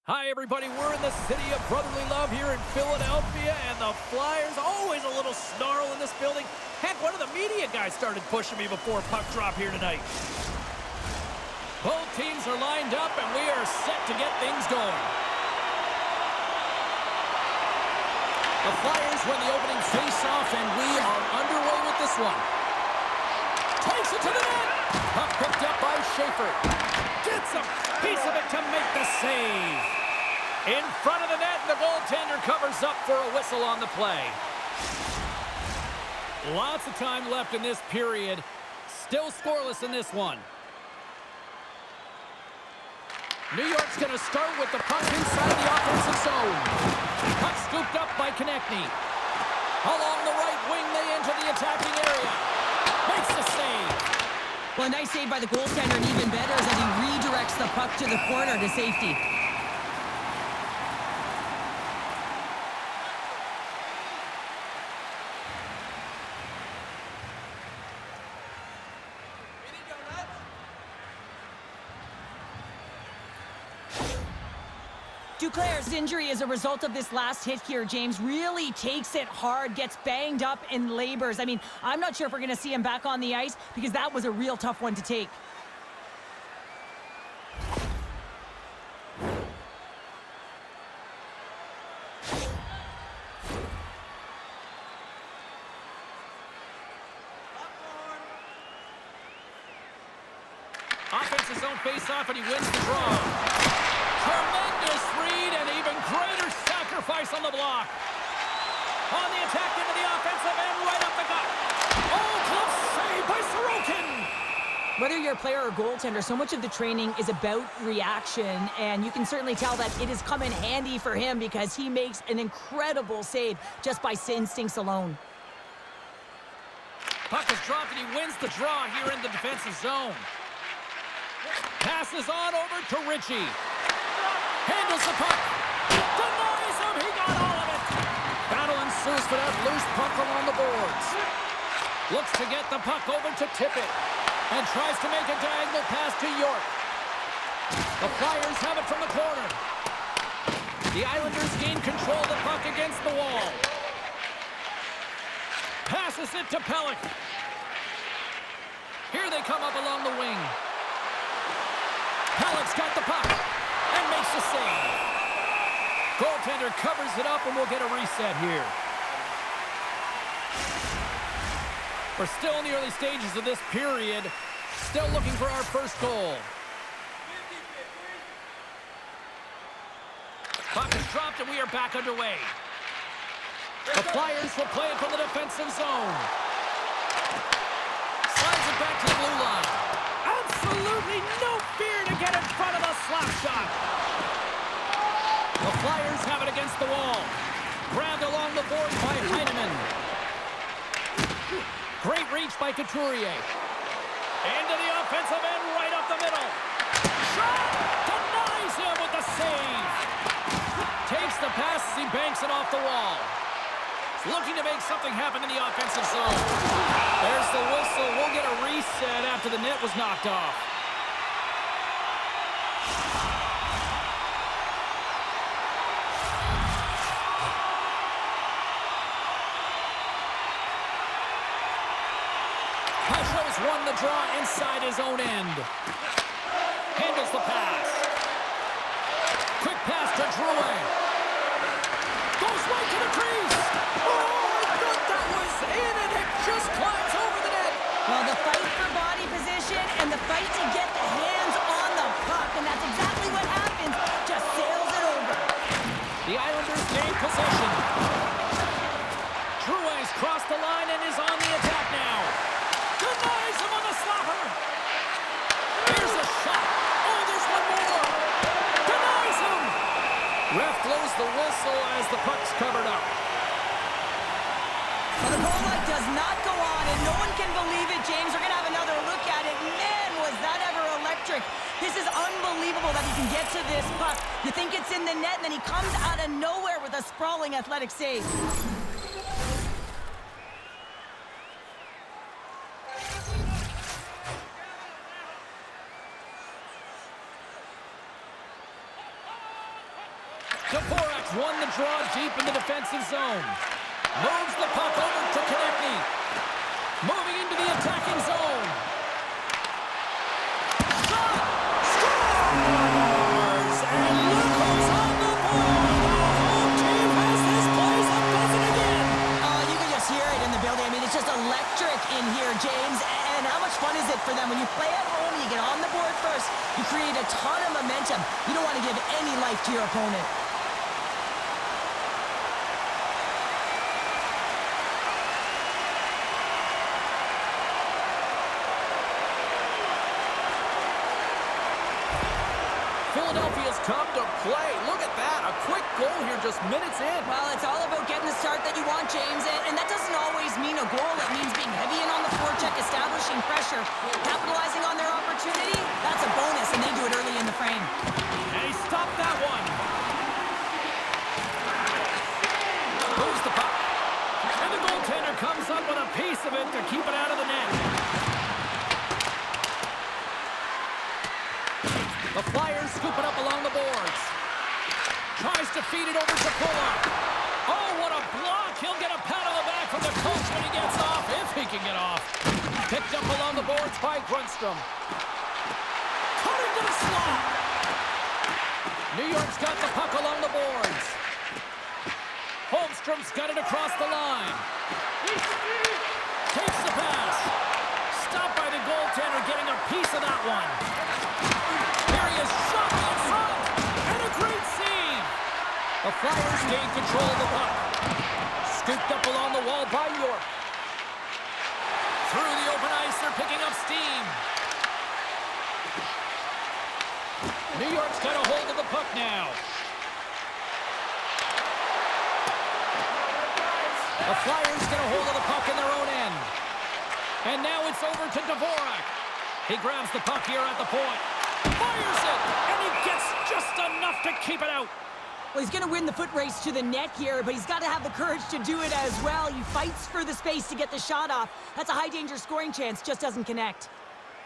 Hi, everybody. We're in the city of brotherly love here in Philadelphia, and the Flyers, always a little snarl in this building. Heck, one of the media guys started pushing me before puck drop here tonight. Both teams are lined up, and we are set to get things going. The Flyers win the opening face-off, and we are underway with this one. Takes it to the net. Puck picked up by Schaefer. Gets a piece of it to make the save. In front of the net, and the goaltender covers up for a whistle on the play. Lots of time left in this period. Still scoreless in this one. New York's going to start with the puck inside the offensive zone. Puck scooped up by Konechny. Along the right wing, they enter the attacking area. Makes the save. Well, a nice save by the goaltender, and even better is that he redirects the puck to the corner to safety. Duclair's injury as a result of this last hit here, James, really takes it hard, gets banged up and labors. I mean, I'm not sure if we're going to see him back on the ice because that was a real tough one to take. Offensive zone face-off, and he wins the draw. Tremendous read and even greater sacrifice on the block. On the attack into the offensive end, right up the gut. Oh, close save by Sorokin. Whether you're a player or goaltender, so much of the training is about reaction, and you can certainly tell that it has come in handy for him because he makes an incredible save just by instincts alone. Puck is dropped, and he wins the draw here in the defensive zone. Passes on over to Ritchie. Handles the puck. Denies him. He got all of it. Battle ensues for that loose puck along the boards. Looks to get the puck over to Tippett. And tries to make a diagonal pass to York. The Flyers have it from the corner. The Islanders gain control of the puck against the wall. Passes it to Pelech. Here they come up along the wing. Pelech's got the puck and makes the save. Goaltender covers it up, and we'll get a reset here. We're still in the early stages of this period. Still looking for our first goal. Puck is dropped, and we are back underway. The Flyers will play it from the defensive zone. Slides it back to the blue line. Absolutely no fear to get in front of a slap shot. The Flyers have it against the wall. Grabbed along the board by Heineman. Great reach by Couturier. Into the offensive end, right up the middle. Shot! Denies him with the save. Takes the pass as he banks it off the wall. Looking to make something happen in the offensive zone. There's the whistle. We'll get a reset after the net was knocked off. Pashos won the draw inside his own end. Handles the pass. Quick pass to Drouin. Goes right to the crease. Oh, I thought that was in, and it just climbs over the net. Well, the fight for body position and the fight to get the hands on the puck, and that's exactly what happens. Just sails it over. The Islanders gain possession. Drouin's crossed the line and is on the attack now. Denies him on the slapper. Here's a shot. Oh, there's one more. Denies him. Ref blows the whistle as the puck's covered up. Well, the goal light does not go on, and no one can believe it, James. We're going to have another look at it. Man, was that ever electric. This is unbelievable that he can get to this puck. You think it's in the net, and then he comes out of nowhere with a sprawling athletic save. Dvorak won the draw deep in the defensive zone. Moves the puck over to Konechny. Moving into the attacking zone. Shot! Scores! And look who's on the board! The home team has this place a buzzing again! Oh, you can just hear it in the building. I mean, it's just electric in here, James. And how much fun is it for them? When you play at home, you get on the board first. You create a ton of momentum. You don't want to give any life to your opponent. Philadelphia's come to play. Look at that. A quick goal here just minutes in. Well, it's all about getting the start that you want, James. And that doesn't always mean a goal. It means being heavy in on the forecheck, establishing pressure, capitalizing on their opportunity. That's a bonus, and they do it early in the frame. And he stopped that one. Moves the puck. And the goaltender comes up with a piece of it to keep it out of the net. The Flyers scoop it up along the boards. Tries to feed it over to Puller. Oh, what a block. He'll get a pat on the back from the coach when he gets off, if he can get off. Picked up along the boards by Grundstrom. Cutting to the slot. New York's got the puck along the boards. Holmstrom's got it across the line. Takes the pass. Stopped by the goaltender, getting a piece of that one. Here he is, shot in front, and a great save. The Flyers gain control of the puck. Scooped up along the wall by York. Through the open ice, they're picking up steam. New York's got a hold of the puck now. The Flyers get a hold of the puck in their own end. And now it's over to Dvorak. He grabs the puck here at the point. Fires it, and he gets just enough to keep it out. Well, he's going to win the foot race to the net here, but he's got to have the courage to do it as well. He fights for the space to get the shot off. That's a high-danger scoring chance, just doesn't connect.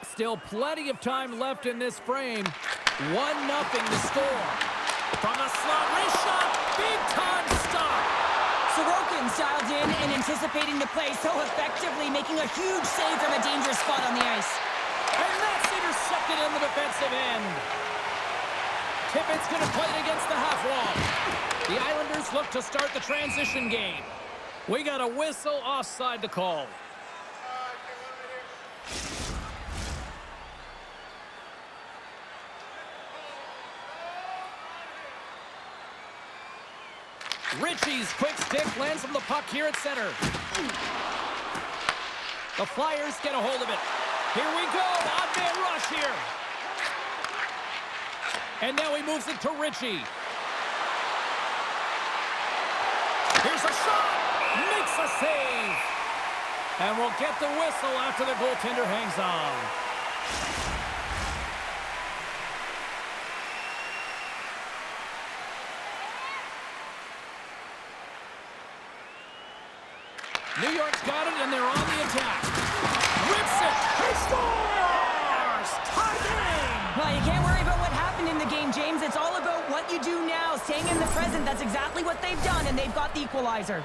Still plenty of time left in this frame. 1-0 to score. From the slot, wrist shot, big-time stop. Sorokin's dialed in and anticipating the play so effectively, making a huge save from a dangerous spot on the ice. And that's intercepted in the defensive end. Tippett's going to play it against the half wall. The Islanders look to start the transition game. We got a whistle offside the call. Ritchie's quick stick lands from the puck here at center. The Flyers get a hold of it. Here we go, odd man rush here. And now he moves it to Ritchie. Here's a shot, makes a save. And we'll get the whistle after the goaltender hangs on. New York's got it, and they're on the attack. Rips it. He scores! Tie game! Well, you can't worry about what happened in the game, James. It's all about what you do now, staying in the present. That's exactly what they've done, and they've got the equalizer.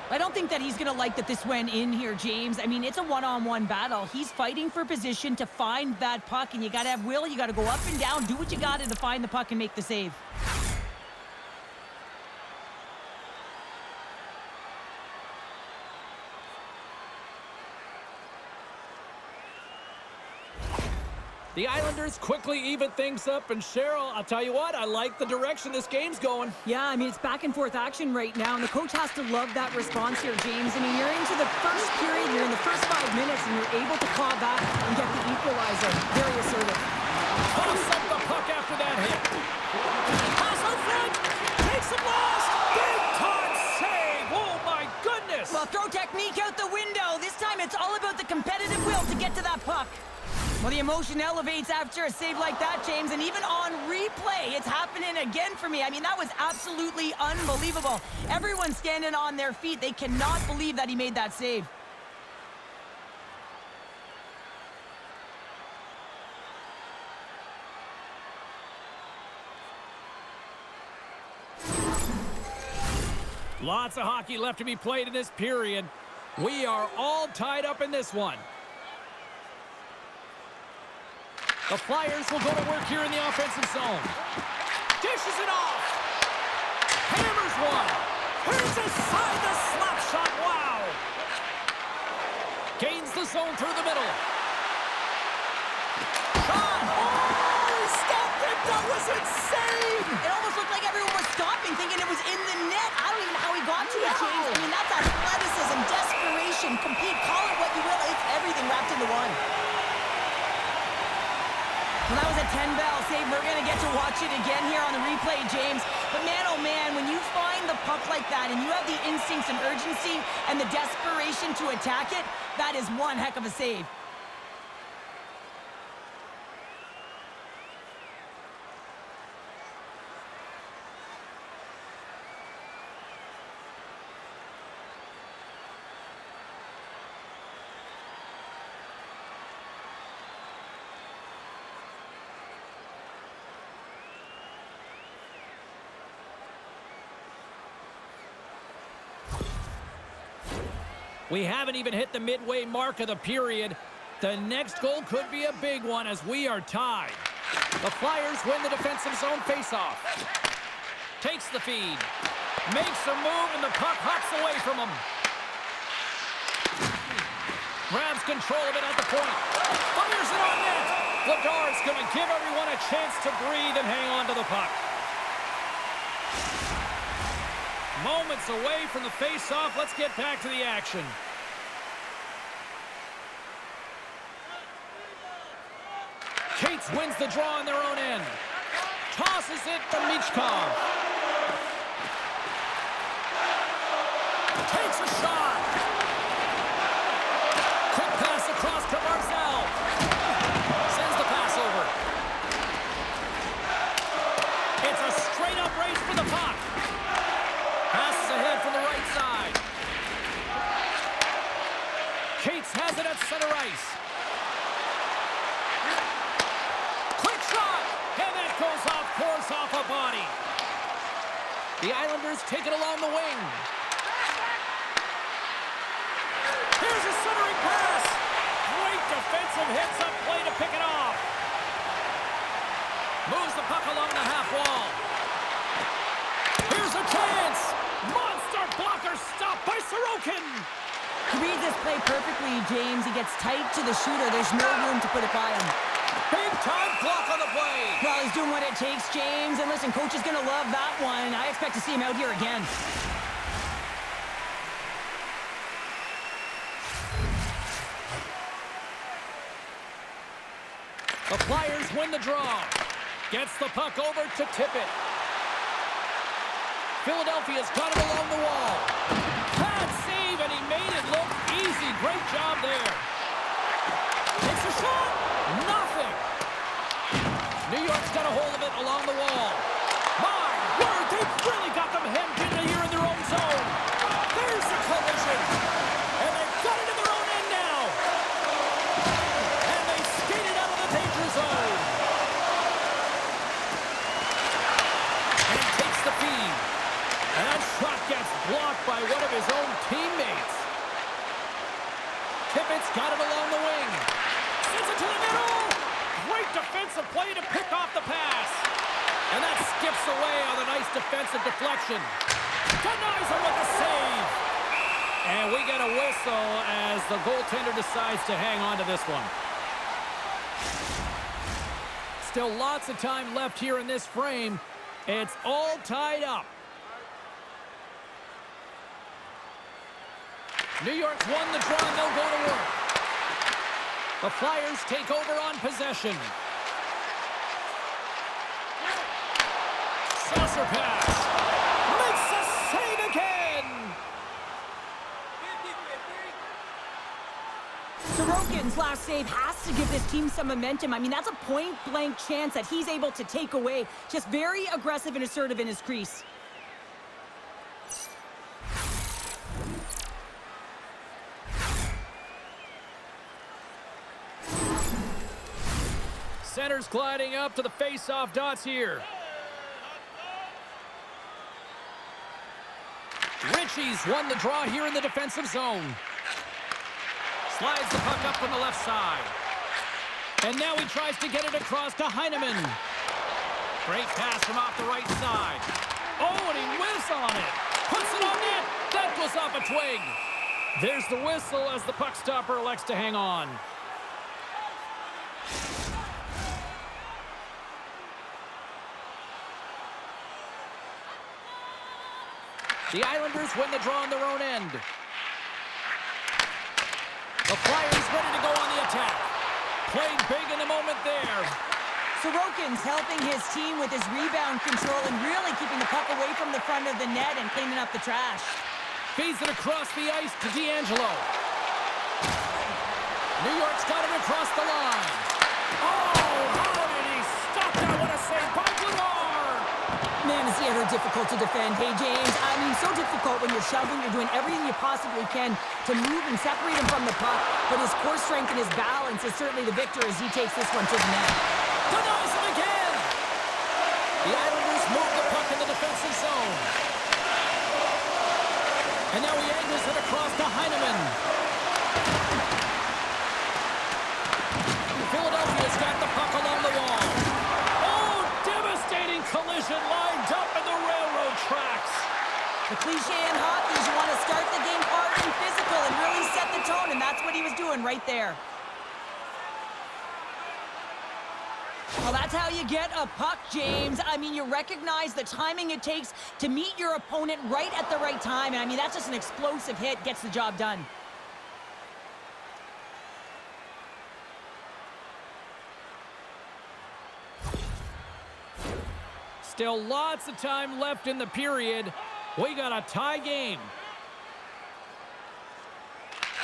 I don't think that he's going to like that this went in here, James. I mean, it's a one-on-one battle. He's fighting for position to find that puck, and you got to have will. You got to go up and down, do what you got to find the puck and make the save. The Islanders quickly even things up, and Cheryl, I'll tell you what, I like the direction this game's going. Yeah, I mean, it's back and forth action right now, and the coach has to love that response here, James. I mean, you're into the first period, you're in the first 5 minutes, and you're able to claw back and get the equalizer. Very assertive. Toss up the puck after that hit. Pass out front, takes the blast, big time save, oh my goodness! Well, throw technique out the window. This time it's all about the competitive will to get to that puck. Well, the emotion elevates after a save like that, James, and even on replay, it's happening again for me. I mean, that was absolutely unbelievable. Everyone's standing on their feet. They cannot believe that he made that save. Lots of hockey left to be played in this period. We are all tied up in this one. The Flyers will go to work here in the offensive zone. Dishes it off. Hammers one. Here's aside the slap shot. Wow. Gains the zone through the middle. Shot. Oh, he stopped it. That was insane. It almost looked like everyone was stopping, thinking it was in the net. I don't even know how he got to it, James. I mean, that's athleticism, desperation, compete, call it what you will. It's everything wrapped into one. Well, that was a 10-bell save. We're going to get to watch it again here on the replay, James. But man, oh man, when you find the puck like that and you have the instincts and urgency and the desperation to attack it, that is one heck of a save. We haven't even hit the midway mark of the period. The next goal could be a big one as we are tied. The Flyers win the defensive zone faceoff. Takes the feed. Makes a move and the puck hops away from him. Grabs control of it at the point. Fires it on net. Vladar's going to give everyone a chance to breathe and hang on to the puck. Moments away from the face-off. Let's get back to the action. Cates wins the draw on their own end. Tosses it to Michkov. Takes a shot. Quick pass across to Barzal. Sends the pass over. It's a straight-up race for the puck. Passes ahead from the right side. Cates has it at center ice. Quick shot! And that goes off course off a body. The Islanders take it along the wing. Here's a centering pass. Great defensive hits up play to pick it off. Moves the puck along the half wall. Here's a chance. Monster blocker stopped by Sorokin. He reads this play perfectly, James. He gets tight to the shooter. There's no room to put it by him. Big time block on the play. Well, he's doing what it takes, James. And listen, coach is going to love that one. I expect to see him out here again. The Flyers win the draw. Gets the puck over to Tippett. Philadelphia's got it along the wall. Bad save, and he made it look easy. Great job there. Takes a shot. Nothing. New York's got a hold of it along the wall. My word, they've really got them hemmed in here in their own zone. There's the collision. And they've got it in their own end now. And they skated out of the danger zone. And takes the feed. And that shot gets blocked by one of his own teammates. Tippett's got it along the wing. Sends it to the middle. Great defensive play to pick off the pass. And that skips away on a nice defensive deflection. Denies him with the save. And we get a whistle as the goaltender decides to hang on to this one. Still lots of time left here in this frame. It's all tied up. New York's won the draw, and they'll go to work. The Flyers take over on possession. Saucer pass. Makes a save again. Sorokin's last save has to give this team some momentum. I mean, that's a point-blank chance that he's able to take away. Just very aggressive and assertive in his crease. Center's gliding up to the face-off dots here. Ritchie's won the draw here in the defensive zone. Slides the puck up from the left side. And now he tries to get it across to Heineman. Great pass from off the right side. Oh, and he whiffs on it. Puts it on net. That goes off a twig. There's the whistle as the puck stopper elects to hang on. The Islanders win the draw on their own end. The Flyers ready to go on the attack. Playing big in the moment there. Sorokin's helping his team with his rebound control and really keeping the puck away from the front of the net and cleaning up the trash. Feeds it across the ice to D'Angelo. New York's got it across the line. Oh, how did he stop that? What a save by Bernard! Man, is he ever difficult to defend. Hey, James, I mean, so difficult when you're shoving, you're doing everything you possibly can to move and separate him from the puck, but his core strength and his balance is certainly the victor as he takes this one to the net. Denies him again! The Islanders move the puck in the defensive zone. And now he angles it across to Heineman. Philadelphia's got the puck along the wall. Oh, devastating collision lined up in the railroad tracks. The cliche in hockey is you want to start the game hard and physical and really set the tone, and that's what he was doing right there. Well, that's how you get a puck, James. I mean, you recognize the timing it takes to meet your opponent right at the right time. And I mean, that's just an explosive hit, gets the job done. Still lots of time left in the period. We got a tie game.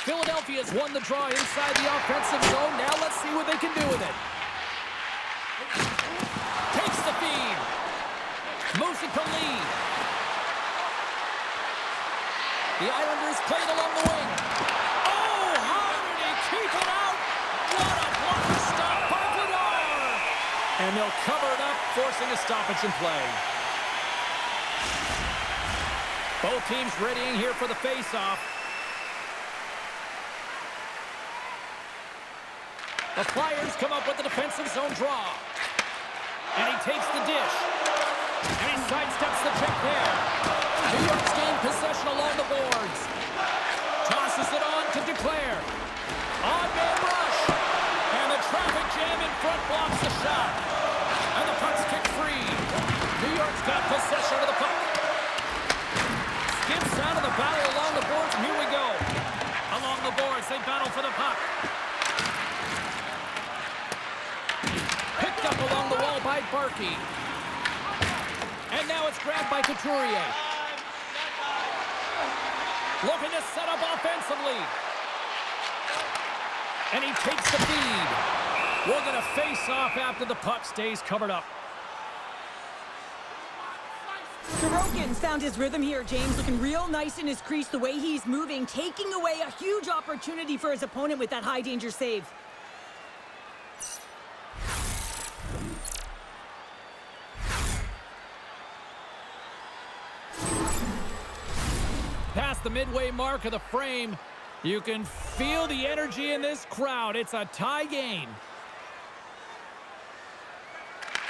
Philadelphia's won the draw inside the offensive zone. Now let's see what they can do with it. Takes the feed. Moves it to Lee. The Islanders played along the wing. Oh, how did he keep it out? What a blocker stop by Bernard. And they'll cover it up, forcing a stoppage in play. Both teams readying here for the face-off. The Flyers come up with the defensive zone draw. And he takes the dish. And he sidesteps the check there. New York's gained possession along the boards. Tosses it on to Duclair. On-man rush. And the traffic jam in front blocks the shot. And the puck's kicked free. New York's got possession of the puck. Skips out of the battle along the boards, and here we go. Along the boards, they battle for the puck. Picked up along the wall by Barkey. And now it's grabbed by Couturier. Looking to set up offensively. And he takes the feed. We're going to face off after the puck stays covered up. Sorokin's found his rhythm here, James, looking real nice in his crease the way he's moving, taking away a huge opportunity for his opponent with that high-danger save. Past the midway mark of the frame, you can feel the energy in this crowd. It's a tie game.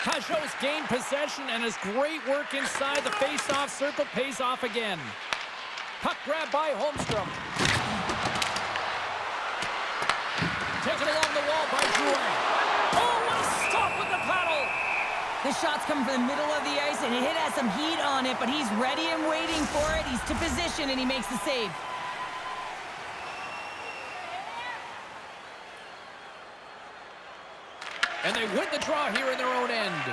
Pajot's gained possession, and his great work inside the face-off circle pays off again. Puck grab by Holmstrom. Taken along the wall by Drouin. Oh, what a stop with the paddle! The shot's coming from the middle of the ice, and it has some heat on it, but he's ready and waiting for it. He's to position, and he makes the save. And they win the draw here in their own end.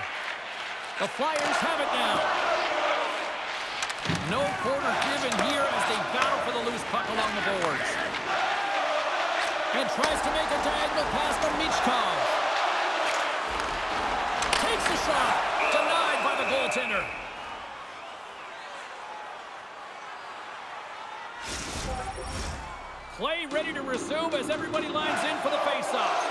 The Flyers have it now. No quarter given here as they battle for the loose puck along the boards. And tries to make a diagonal pass to Michkov. Takes the shot. Denied by the goaltender. Play ready to resume as everybody lines in for the faceoff.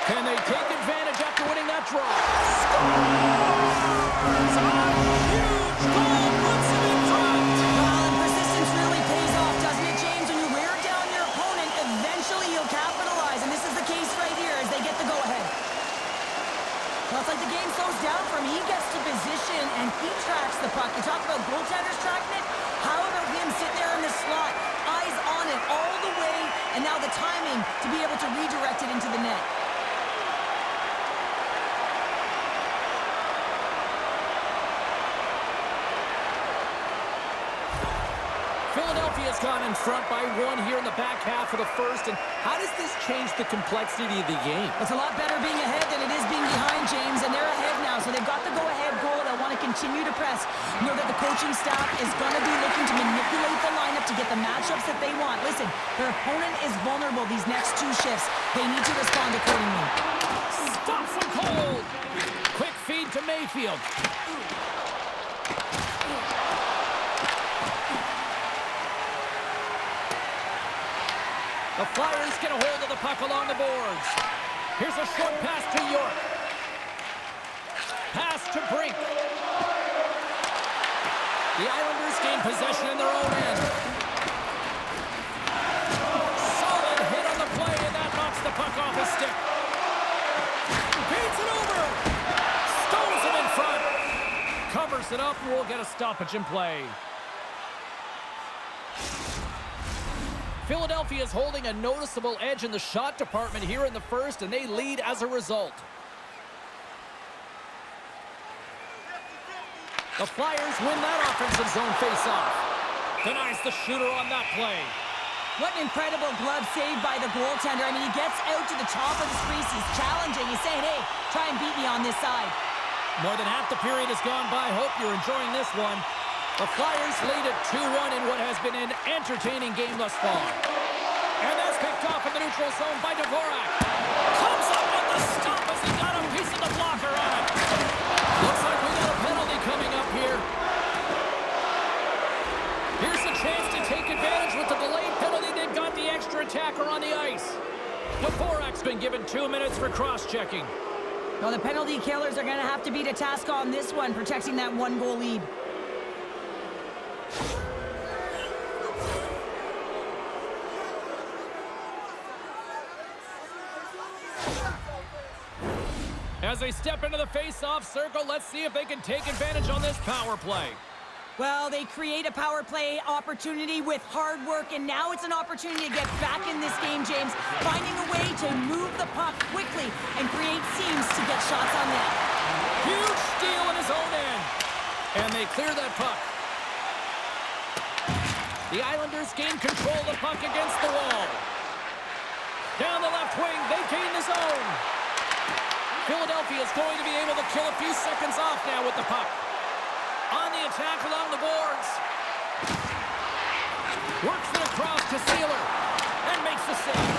Can they take advantage after winning that draw. Scores! Huge goal puts him in front. Well, and persistence really pays off, doesn't it, James? When you wear down your opponent, eventually you'll capitalize. And this is the case right here as they get the go-ahead. Well, it's like the game slows down for him. He gets to position, and he tracks the puck. You talk about goaltenders tracking it. How about him sitting there in the slot, eyes on it all the way, and now the timing to be able to redirect it into the net. Philadelphia's gone in front by 1 here in the back half of the first. And how does this change the complexity of the game? It's a lot better being ahead than it is being behind, James, and they're ahead now, so they've got the go-ahead goal. They'll want to continue to press. Know that the coaching staff is going to be looking to manipulate the lineup to get the matchups that they want. Listen, their opponent is vulnerable these next 2 shifts. They need to respond accordingly. Stops him cold. Quick feed to Mayfield. The Flyers get a hold of the puck along the boards. Here's a short pass to York. Pass to Brink. The Islanders gain possession in their own end. Solid hit on the play, and that knocks the puck off his stick. Beats it over. Stones him in front. Covers it up, and we'll get a stoppage in play. Philadelphia is holding a noticeable edge in the shot department here in the first, and they lead as a result. The Flyers win that offensive zone faceoff. Denies the shooter on that play. What an incredible glove save by the goaltender. I mean, he gets out to the top of the crease. He's challenging. He's saying, hey, try and beat me on this side. More than half the period has gone by. Hope you're enjoying this one. The Flyers lead at 2-1 in what has been an entertaining game thus far. And that's picked off in the neutral zone by Dvorak. Comes up with the stop as he got a piece of the blocker on it. Looks like we got a penalty coming up here. Here's a chance to take advantage with the delayed penalty. They've got the extra attacker on the ice. Dvorak's been given 2 minutes for cross-checking. Well, the penalty killers are going to have to beat a task on this one, protecting that 1-goal lead. As they step into the face-off circle, let's see if they can take advantage on this power play. Well, they create a power play opportunity with hard work, and now it's an opportunity to get back in this game, James, finding a way to move the puck quickly and create seams to get shots on net. Huge steal in his own end. And they clear that puck. The Islanders gain control of the puck against the wall. Down the left wing, they gain the zone. Philadelphia is going to be able to kill a few seconds off now with the puck. On the attack along the boards. Works it across to Sealer. And makes the save.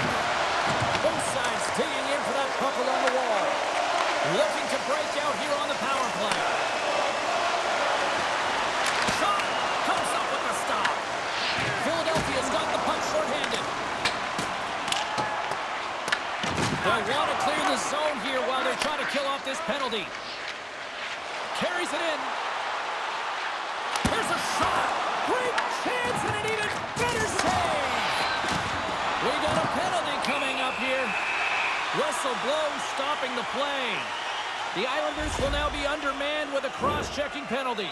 Both sides digging in for that puck along the wall. Looking to break out here on the power play. Shot comes up with the stop. Philadelphia's got the puck shorthanded. They'll want to clear the zone here while they're trying to kill off this penalty. Carries it in. There's a shot. Great chance and an even better save. We got a penalty coming up here. Whistle blows, stopping the play. The Islanders will now be undermanned with a cross-checking penalty.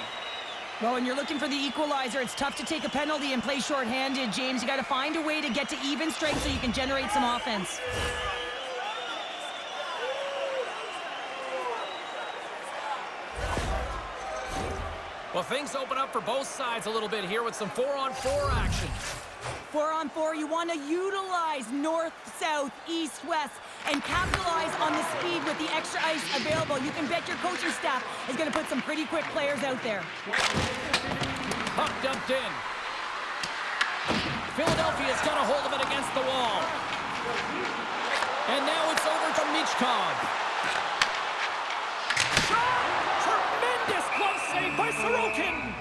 Well, when you're looking for the equalizer, it's tough to take a penalty and play shorthanded, James. You got to find a way to get to even strength so you can generate some offense. Well, things open up for both sides a little bit here with some 4-on-4 action. 4-on-4, you want to utilize north, south, east, west, and capitalize on the speed with the extra ice available. You can bet your coaching staff is going to put some pretty quick players out there. Puck dumped in. Philadelphia's got a hold of it against the wall. And now it's over to Michkov. Tremendous glove save by Sorokin.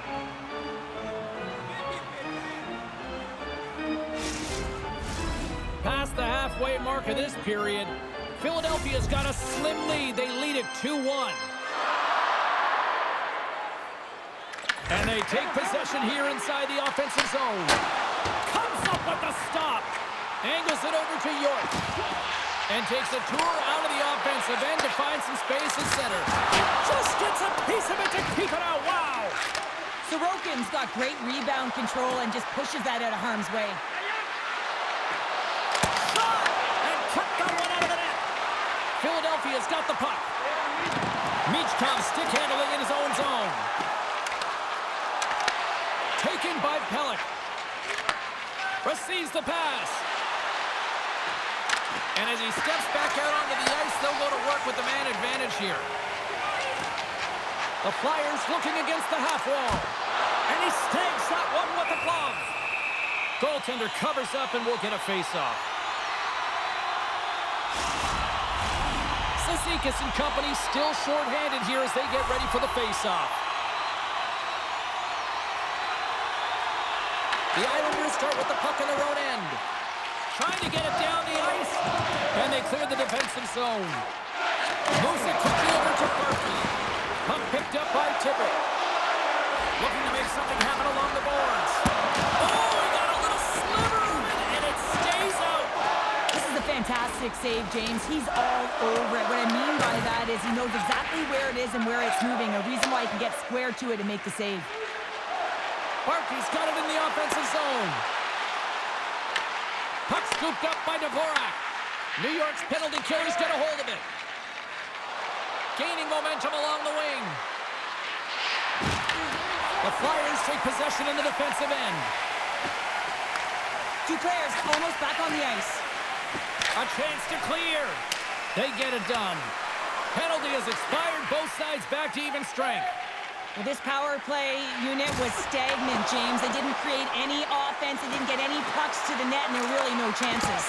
Past the halfway mark of this period, Philadelphia's got a slim lead. They lead it 2-1. And they take possession here inside the offensive zone. Comes up with the stop. Angles it over to York. And takes a tour out of the offensive end to find some space at center. Just gets a piece of it to keep it out. Wow! Sorokin's got great rebound control and just pushes that out of harm's way. Shot! And kept that one out of the net. Philadelphia's got the puck. Michkov stick handling in his own zone. Taken by Pelech. Receives the pass. And as he steps back out onto the ice, they'll go to work with the man advantage here. The Flyers looking against the half wall. And he snags that one with the glove. Goaltender covers up and will get a face-off. Cizikas and company still short-handed here as they get ready for the face-off. The Islanders start with the puck in their own end. Trying to get it down the ice. And they clear the defensive zone. Moves it quickly over to Barkey. Puck picked up by Tippett. Looking to make something happen along the boards. Oh, he got a little sliver of it, and it stays out. This is a fantastic save, James. He's all over it. What I mean by that is he knows exactly where it is and where it's moving. A reason why he can get square to it and make the save. Barkey's got it in the offensive zone. Puck scooped up by Dvorak. New York's penalty killers get a hold of it. Gaining momentum along the wing. The Flyers take possession in the defensive end. Two players almost back on the ice. A chance to clear. They get it done. Penalty has expired. Both sides back to even strength. Well, this power play unit was stagnant, James. They didn't create any offense. They didn't get any pucks to the net, and there were really no chances.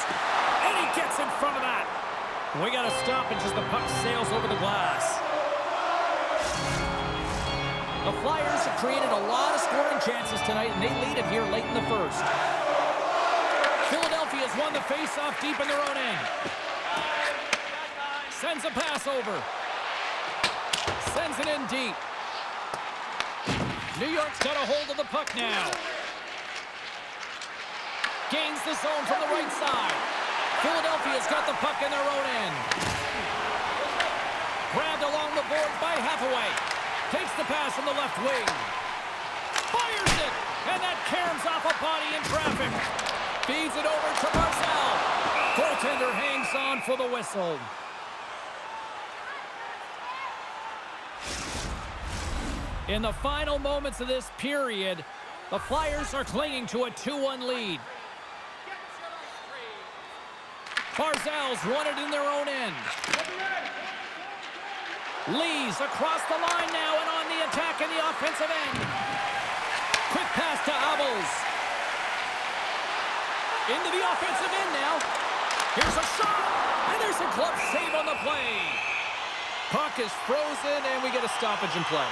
And he gets in front of that. We got a stoppage as the puck sails over the glass. The Flyers have created a lot of scoring chances tonight, and they lead it here late in the first. Philadelphia's won the face-off deep in their own end. Sends a pass over. Sends it in deep. New York's got a hold of the puck now. Gains the zone from the right side. Philadelphia's got the puck in their own end. Grabbed along the board by Hathaway. Takes the pass from the left wing. Fires it! And that caroms off a body in traffic. Feeds it over to Barzal. Goaltender hangs on for the whistle. In the final moments of this period, the Flyers are clinging to a 2-1 lead. Barzal's won it in their own end. Lee's across the line now and on the attack in the offensive end. Quick pass to Abels. Into the offensive end now. Here's a shot, and there's a glove save on the play. Puck is frozen, and we get a stoppage in play.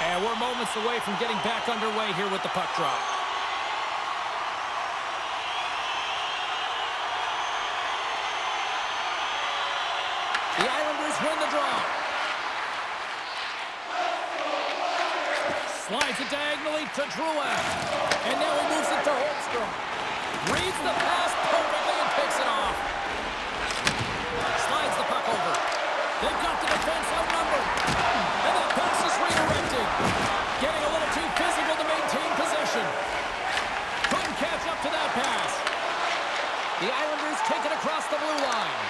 And we're moments away from getting back underway here with the puck drop. The Islanders win the draw. Slides it diagonally to Drouin. And now he moves it to Holmstrom. Reads the pass perfectly and picks it off. Slides the puck over. They've got the defense outnumbered. And that pass is redirected. Getting a little too physical to maintain possession. Couldn't catch up to that pass. The Islanders take it across the blue line.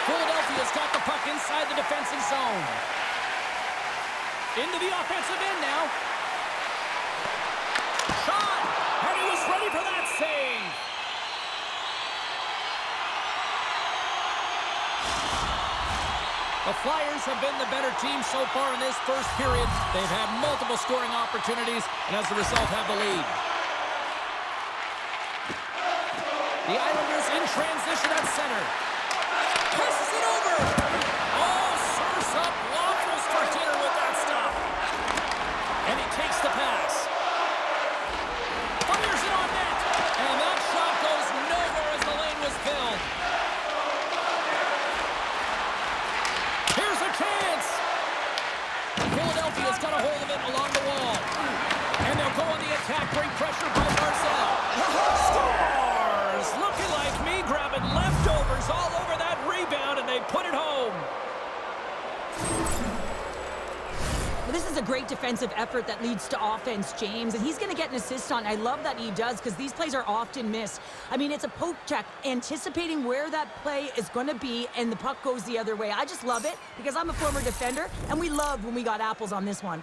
Philadelphia's got the puck inside the defensive zone. Into the offensive end now. Shot! And he was ready for that save. The Flyers have been the better team so far in this first period. They've had multiple scoring opportunities, and as a result have the lead. The Islanders in transition at center. Passes it over. Oh, serves up waffles for dinner with that stop. And he takes the pass. Fires it on net. And that shot goes nowhere as the lane is a great defensive effort that leads to offense, James, and he's going to get an assist on. I love that he does because these plays are often missed. I mean, it's a poke check, anticipating where that play is going to be, and the puck goes the other way. I just love it because I'm a former defender, and we loved when we got apples on this one.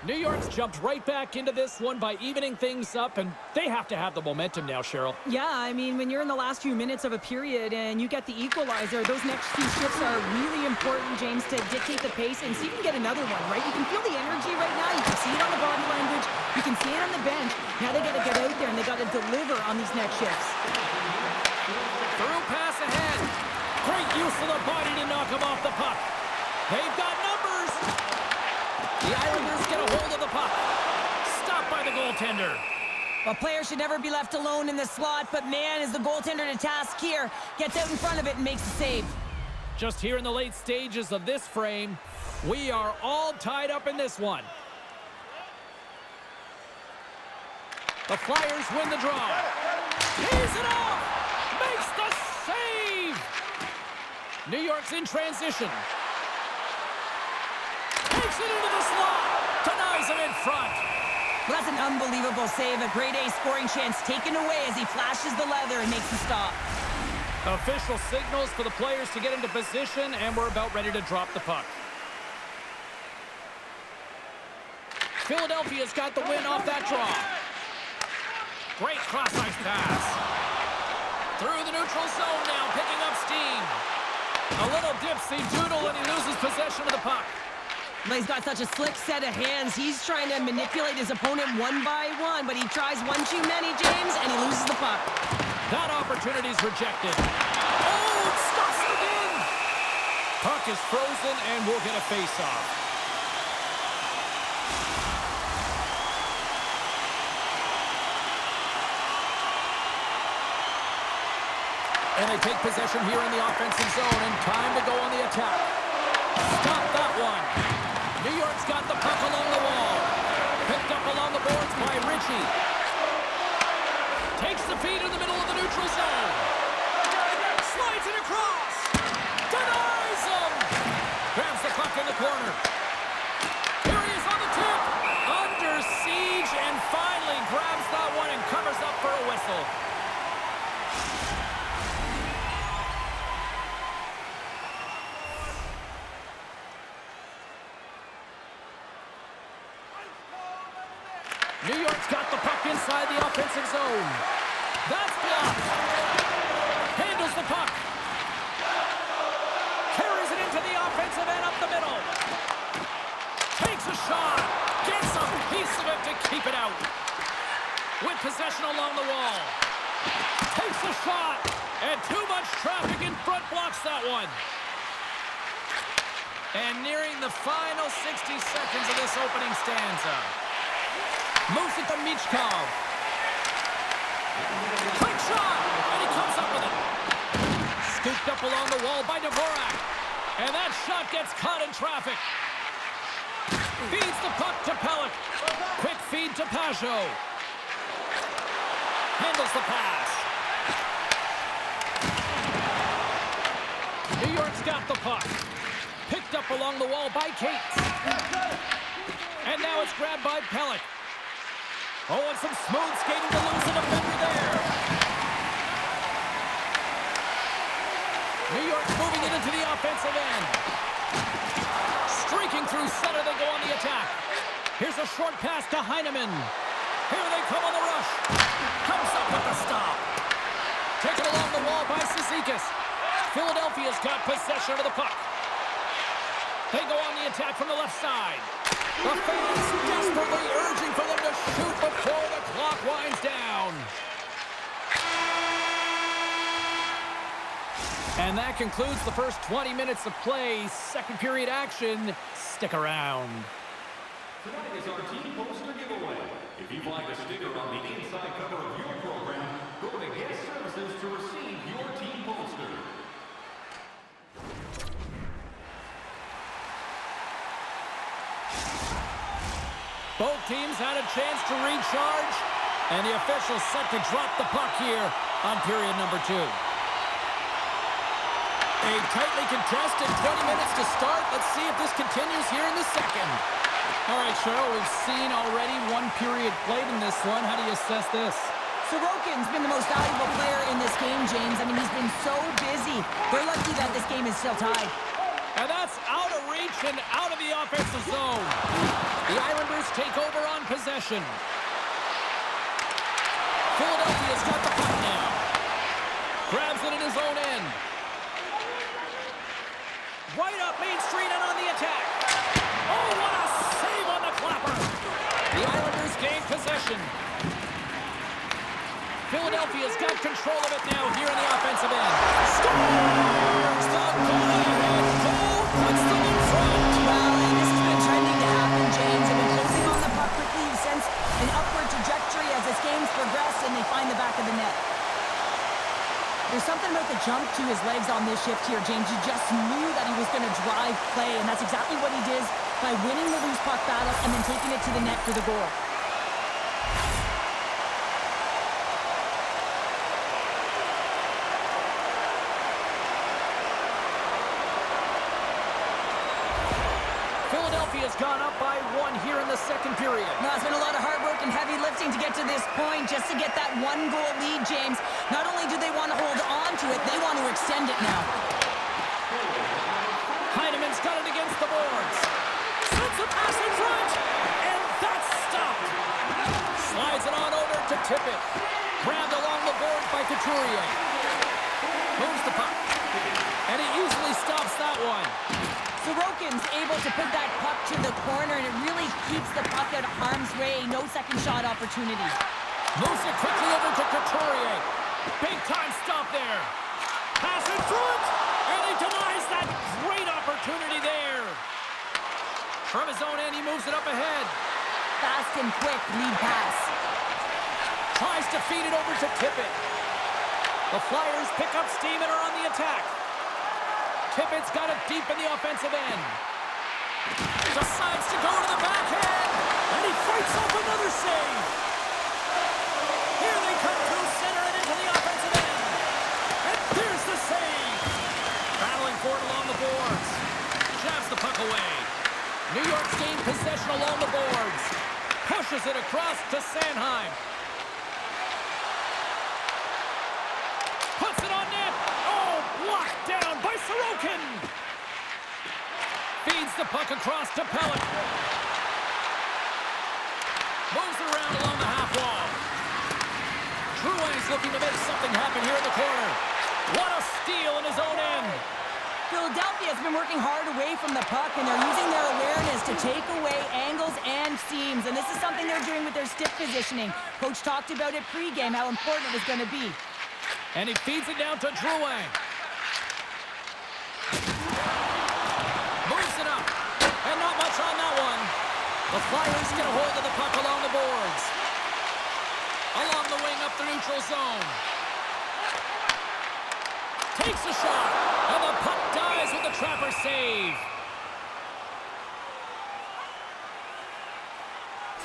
New York's jumped right back into this one by evening things up, and they have to have the momentum now, Cheryl. Yeah, I mean, when you're in the last few minutes of a period and you get the equalizer, those next few shifts are really important, James, to dictate the pace and see if you can get another one, right? You can feel the energy right now. You can see it on the body language. You can see it on the bench. Now they got to get out there and they got to deliver on these next shifts. Through pass ahead. Great use of the body to knock him off the puck. They've got numbers. The Islanders get a hold of the puck. Stopped by the goaltender. Well, players should never be left alone in the slot, but man, is the goaltender to task here. Gets out in front of it and makes the save. Just here in the late stages of this frame, we are all tied up in this one. The Flyers win the draw. He's it off! Makes the save! New York's in transition. Takes it into the slot. Denies him in front. Well, that's an unbelievable save. A grade A scoring chance taken away as he flashes the leather and makes the stop. Official signals for the players to get into position, and we're about ready to drop the puck. Philadelphia's got the win off that draw. Great cross-ice pass. Through the neutral zone now, picking up steam. A little dipsy doodle, and he loses possession of the puck. Well, he's got such a slick set of hands. He's trying to manipulate his opponent one by one, but he tries one too many, James, and he loses the puck. That opportunity's rejected. Oh, it stuffs it in! Puck is frozen, and we'll get a face-off. And they take possession here in the offensive zone, and time to go on the attack. Stop that one. New York's got the puck along the wall. Picked up along the boards by Ritchie. Takes the feed in the middle of the neutral zone. Slides it across. Denies him. Grabs the puck in the corner. Here he is on the tip. Under siege, and finally grabs that one and covers up for a whistle. New York's got the puck inside the offensive zone. That's blocked. Handles the puck. Carries it into the offensive end up the middle. Takes a shot. Gets a piece of it to keep it out. With possession along the wall. Takes a shot. And too much traffic in front blocks that one. And nearing the final 60 seconds of this opening stanza. Moves it to Michkov. Quick shot! And he comes up with it. Scooped up along the wall by Dvorak. And that shot gets caught in traffic. Feeds the puck to Pelech. Quick feed to Pajot. Handles the pass. New York's got the puck. Picked up along the wall by Cates. And now it's grabbed by Pelech. Oh, and some smooth skating to lose the defender there. New York's moving it into the offensive end. Streaking through center, they go on the attack. Here's a short pass to Heineman. Here they come on the rush. Comes up with the stop. Taken along the wall by Cizikas. Philadelphia's got possession of the puck. They go on the attack from the left side. The fans desperately urging for them to shoot before the clock winds down. And that concludes the first 20 minutes of play. Second period action. Stick around. Tonight is our team poster giveaway. If you'd like a sticker on the inside cover of your program, go to Guest Services to receive your team poster. Both teams had a chance to recharge, And the official set to drop the puck here on period number 2. A tightly contested 20 minutes to start. Let's see if this continues here in the second. All right, Cheryl, we've seen already one period played in this one. How do you assess this? Sorokin's been the most valuable player in this game, James. I mean, he's been so busy. They're lucky that this game is still tied. And that's out of reach and out of the offensive zone. The Islanders take over on possession. Philadelphia's got the puck now. Grabs it in his own end. Right up Main Street and on the attack. Oh, what a save on the clapper. The Islanders gain possession. Philadelphia's got control of it now here in the offensive end. Scores! The go-ahead goal puts them in front. Well, and this has been trending to happen, James. They've been closing on the puck quickly. You sense an upward trajectory as this game's progressed, and they find the back of the net. There's something about the jump to his legs on this shift here, James. You just knew that he was going to drive play, and that's exactly what he did by winning the loose puck battle and then taking it to the net for the goal. Philadelphia's gone up by 1 here in the second period. No, it's been a lot of hard work and heavy lifting to get to this point, just to get that 1-goal lead, James. Not only do they want to hold on to it, they want to extend it now. Heineman's got it against the boards. Sends a pass in front, and that's stopped. Slides it on over to Tippett. Grabbed along the boards by Couturier. Moves the puck, and he easily stops that one. Sorokin's able to put that puck to the corner, and it really keeps the puck out of harm's way. No second shot opportunity. Moves it quickly over to Couturier. Big time stop there. Pass in front, and he denies that great opportunity there. From his own end, he moves it up ahead. Fast and quick lead pass. Tries to feed it over to Tippett. The Flyers pick up steam and are on the attack. Tippett's got it deep in the offensive end. Decides to go to the backhand, and he fights off another save. Here they come through center and into the offensive end. And there's the save. Battling for it along the boards. Jabs the puck away. New York's gained possession along the boards. Pushes it across to Sanheim. Puts it on net. Oh, blocked down by Sorokin. Feeds the puck across to Pellet. Moves it around along the half wall. Drouin's looking to make something happen here in the corner. What a steal in his own end. Philadelphia has been working hard away from the puck, and they're using their awareness to take away angles and seams. And this is something they're doing with their stick positioning. Coach talked about it pregame, how important it was going to be. And he feeds it down to Drouin. Moves it up. And not much on that one. The Flyers get a hold of the puck along the boards. Along the wing up the neutral zone. Takes a shot. And the puck dies with the Trapper save.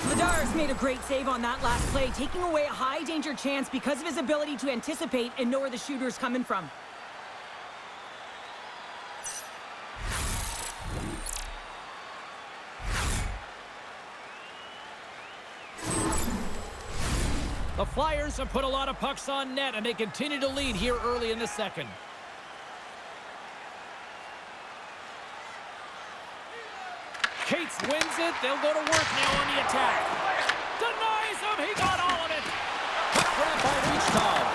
Ladar's made a great save on that last play, taking away a high-danger chance because of his ability to anticipate and know where the shooter's coming from. The Flyers have put a lot of pucks on net, and they continue to lead here early in the second. Cates wins it. They'll go to work now on the attack. Denies him. He got all of it. Puck grab by Reichstad.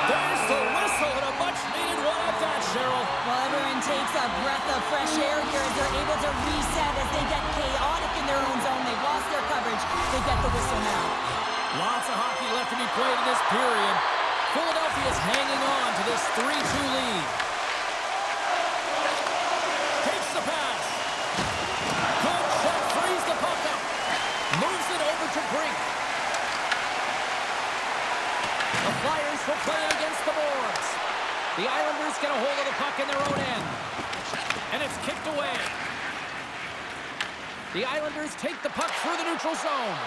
There's the whistle and a much-needed one at that, Cheryl. Well, everyone takes a breath of fresh air here as they're able to reset as they get chaotic in their own zone. They've lost their coverage. They get the whistle now. Lots of hockey left to be played in this period. Philadelphia's hanging on to this 3-2 lead. Takes the pass. Good check, frees the puck up. Moves it over to Brink. The Flyers will play it against the boards. The Islanders get a hold of the puck in their own end. And it's kicked away. The Islanders take the puck through the neutral zone.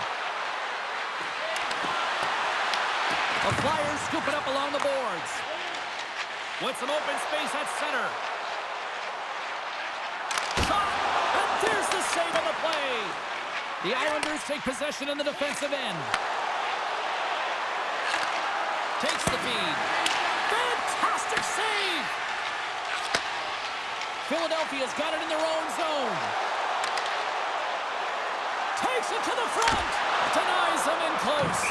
The Flyers scoop it up along the boards. With some open space at center. Shot! And there's the save on the play. The Islanders take possession in the defensive end. Takes the feed. Fantastic save! Philadelphia's got it in their own zone. Takes it to the front. Denies them in close.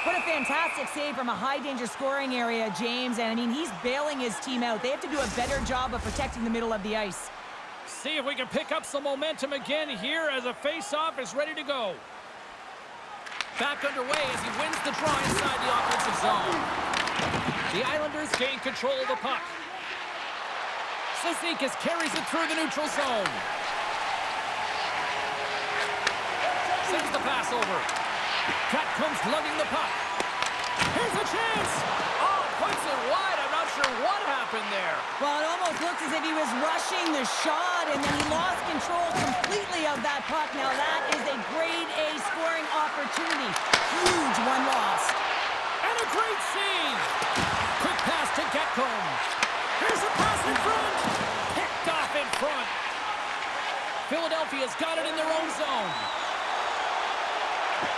What a fantastic save from a high-danger scoring area, James. And, I mean, he's bailing his team out. They have to do a better job of protecting the middle of the ice. See if we can pick up some momentum again here as a face-off is ready to go. Back underway as he wins the draw inside the offensive zone. The Islanders gain control of the puck. Cizikas carries it through the neutral zone. Sends the pass over. Cat comes lugging the puck. Here's a chance. Oh, puts it wide. I'm not sure what happened there. Well, it almost looks as if he was rushing the shot, and then he lost control completely of that puck. Now, that is a grade A scoring opportunity. Huge one loss. And a great save. Quick pass to Getcomb. Here's a pass in front. Picked off in front. Philadelphia's got it in their own zone.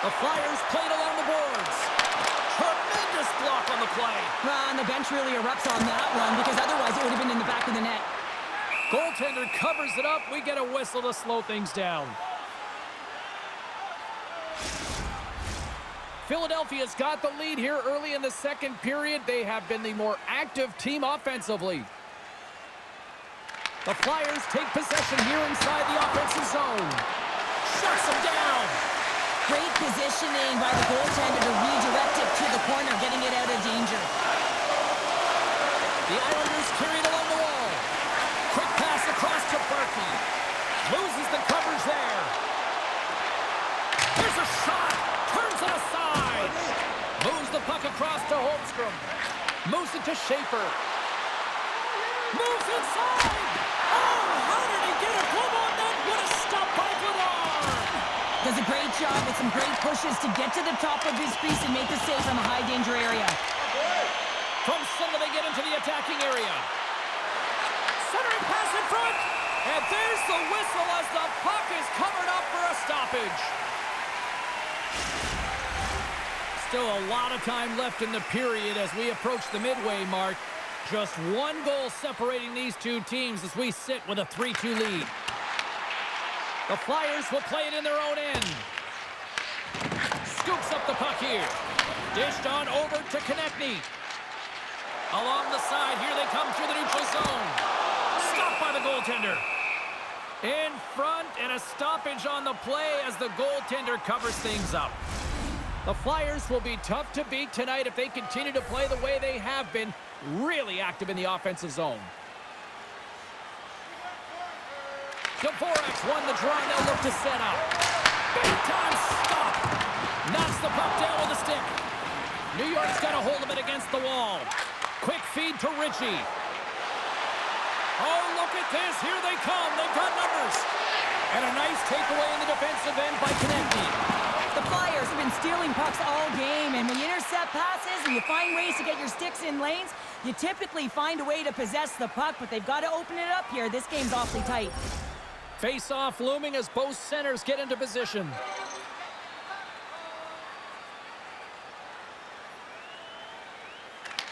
The Flyers played along the boards. Tremendous block on the play. Well, and the bench really erupts on that one because otherwise it would have been in the back of the net. Goaltender covers it up. We get a whistle to slow things down. Philadelphia's got the lead here early in the second period. They have been the more active team offensively. The Flyers take possession here inside the offensive zone. Shuts them down. Great positioning by the goaltender to redirect it to the corner, getting it out of danger. The Islanders carry it along the wall. Quick pass across to Berkey. Loses the coverage there. There's a shot. Turns it aside. Moves the puck across to Holmstrom. Moves it to Schaefer. Moves inside. Oh, how did he get a glove on that? What a stop by Goddard. Does a great job with some great pushes to get to the top of his crease and make the save from a high-danger area. From center, they get into the attacking area. Centering pass in front. And there's the whistle as the puck is covered up for a stoppage. Still a lot of time left in the period as we approach the midway mark. Just one goal separating these two teams as we sit with a 3-2 lead. The Flyers will play it in their own end. Scoops up the puck here. Dished on over to Konechny. Along the side, here they come through the neutral zone. Stopped by the goaltender. In front, and a stoppage on the play as the goaltender covers things up. The Flyers will be tough to beat tonight if they continue to play the way they have been, really active in the offensive zone. Dvorak's won the draw, and they'll look to set up. Big time stop. Knocks the puck down with a stick. New York's got a hold of it against the wall. Quick feed to Ritchie. Oh, look at this. Here they come. They've got numbers. And a nice takeaway in the defensive end by Konechny. The Flyers have been stealing pucks all game, and when you intercept passes and you find ways to get your sticks in lanes, you typically find a way to possess the puck, but they've got to open it up here. This game's awfully tight. Face-off looming as both centers get into position.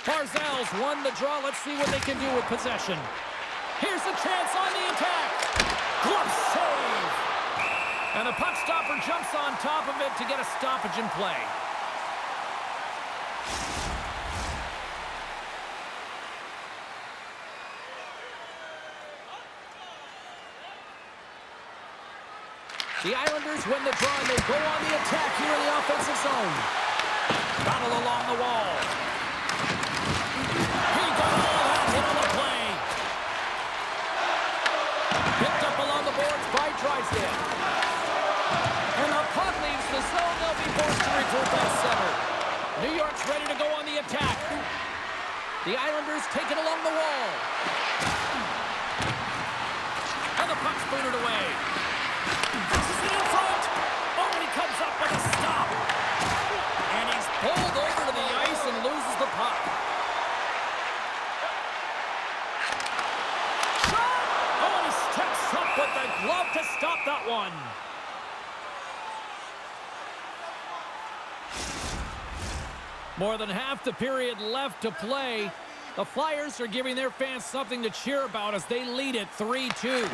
Barzal's won the draw. Let's see what they can do with possession. Here's a chance on the attack. Glove save. And the puck stopper jumps on top of it to get a stoppage in play. The Islanders win the draw, and they go on the attack here in the offensive zone. Battle along the wall. He got all that hit on the play. Picked up along the boards by Drysdale. And the puck leaves the zone. They'll be forced to regroup at center. New York's ready to go on the attack. The Islanders take it along the wall. And the puck's booted away. Pushes it in front. Oh, and he comes up with a stop. And he's pulled over to the ice, and that one. More than half the period left to play. The Flyers are giving their fans something to cheer about as they lead it 3-2.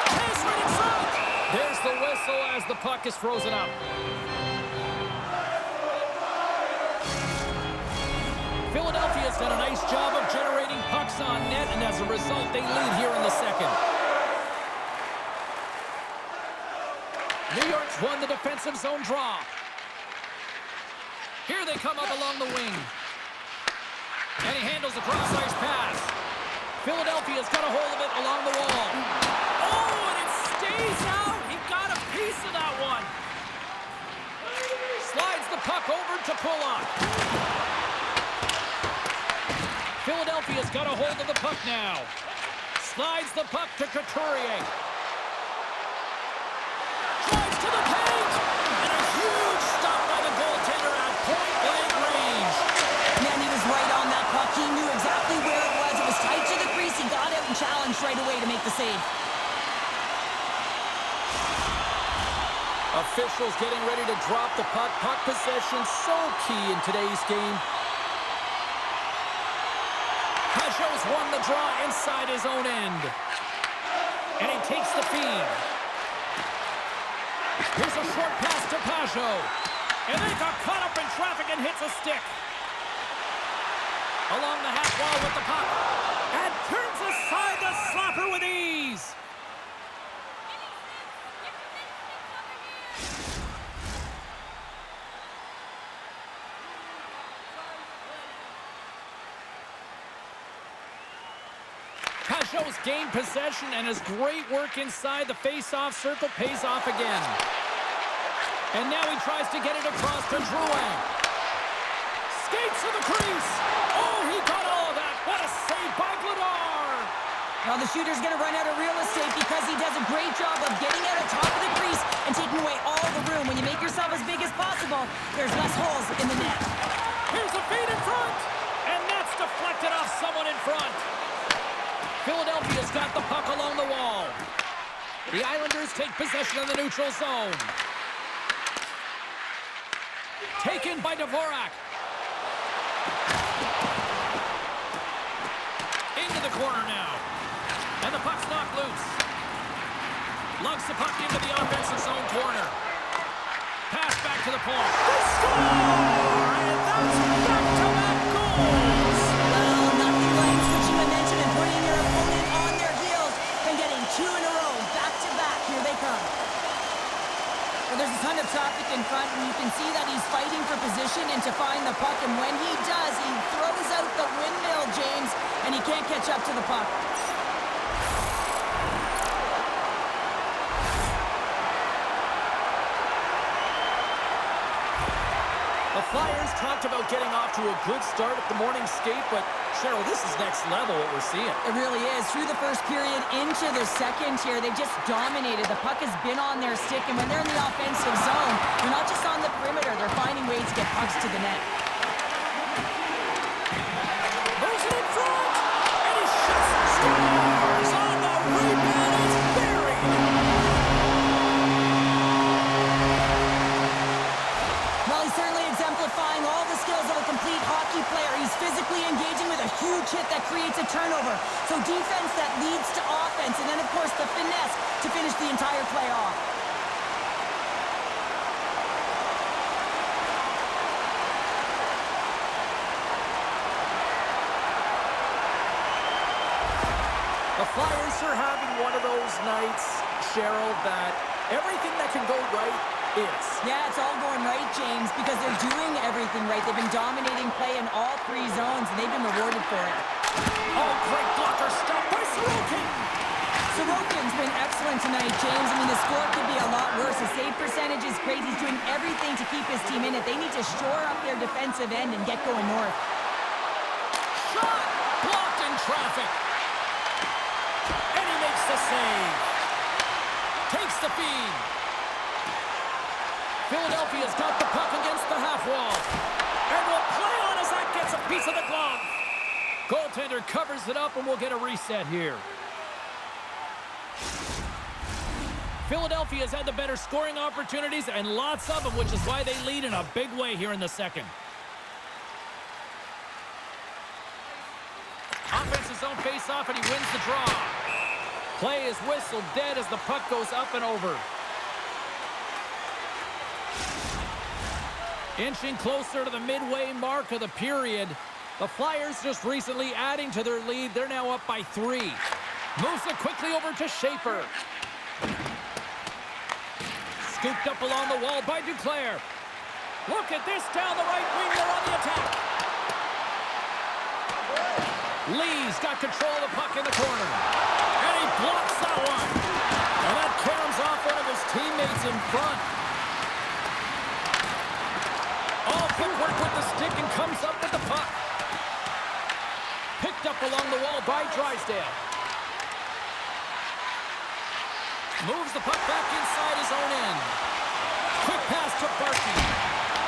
Pass right in front. There's the whistle as the puck is frozen up. Philadelphia's done a nice job of generating pucks on net, and as a result, they lead here in the second. New York's won the defensive zone draw. Here they come up along the wing. And he handles the cross-ice pass. Philadelphia's got a hold of it along the wall. Oh, and it stays out. He got a piece of that one. Slides the puck over to Pulock. Philadelphia's got a hold of the puck now. Slides the puck to Couturier. Drives to the paint. And a huge stop by the goaltender at point-blank range. Man, he was right on that puck. He knew exactly where it was. It was tight to the crease. He got out and challenged right away to make the save. Officials getting ready to drop the puck. Puck possession so key in today's game. Pajot's won the draw inside his own end. And he takes the feed. Here's a short pass to Pajot. And they got caught up in traffic and hits a stick. Along the half wall with the puck. And turns aside the slapper with ease. Pajot's gained possession, and his great work inside the face-off circle pays off again. And now he tries to get it across to Drouin. Skates to the crease. Oh, he got all of that. What a save by Vladar. Well, the shooter's going to run out of real estate because he does a great job of getting out of top of the crease and taking away all the room. When you make yourself as big as possible, there's less holes in the net. Here's a feed in front. And that's deflected off someone in front. Philadelphia's got the puck along the wall. The Islanders take possession of the neutral zone. Taken by Dvorak. Into the corner now. And the puck's knocked loose. Lugs the puck into the offensive zone corner. Pass back to the point. They score! And that's back-to-back goals! Well, nothing like switching momentum and putting your opponent on their heels and getting two in a row, back-to-back. Here they come. Well, there's a ton of traffic in front, and you can see that he's fighting for position and to find the puck. And when he does, he throws out the windmill, James, and he can't catch up to the puck. The Flyers talked about getting off to a good start at the morning skate, but Cheryl, this is next level what we're seeing. It really is. Through the first period into the second here, they've just dominated. The puck has been on their stick, and when they're in the offensive zone, they're not just on the perimeter. They're finding ways to get pucks to the net. Moves it in front, and he shoots and scores on the rebound. It's buried. Well, he's certainly exemplifying all the skills of a complete hockey player. He's physically engaging with a huge hit that creates a turnover. So defense that leads to offense, and then, of course, the finesse to finish the entire play off. The Flyers are having one of those nights, Cheryl, that everything that can go right is. Yeah, it's all going right, James, because they're doing everything right. They've been dominating play in all three zones, and they've been rewarded for it. Oh, great blocker stop by Sorokin. Sorokin's been excellent tonight, James. I mean, the score could be a lot worse. The save percentage is great. He's doing everything to keep his team in it. They need to shore up their defensive end and get going north. Shot blocked in traffic. And he makes the save. Takes the feed. Philadelphia's got the puck against the half wall. And will play on as that gets a piece of the glove. Goaltender covers it up, and we'll get a reset here. Philadelphia's had the better scoring opportunities and lots of them, which is why they lead in a big way here in the second. Offensive zone face-off, and he wins the draw. Play is whistled dead as the puck goes up and over. Inching closer to the midway mark of the period. The Flyers just recently adding to their lead. They're now up by 3. Moves it quickly over to Schaefer. Scooped up along the wall by Duclair. Look at this down the right wing. They're on the attack. Lee's got control of the puck in the corner. And he blocks that one. And that caroms off one of his teammates in front. All footwork with the stick and comes up with the puck. Picked up along the wall by Drysdale. Moves the puck back inside his own end. Quick pass to Barkey.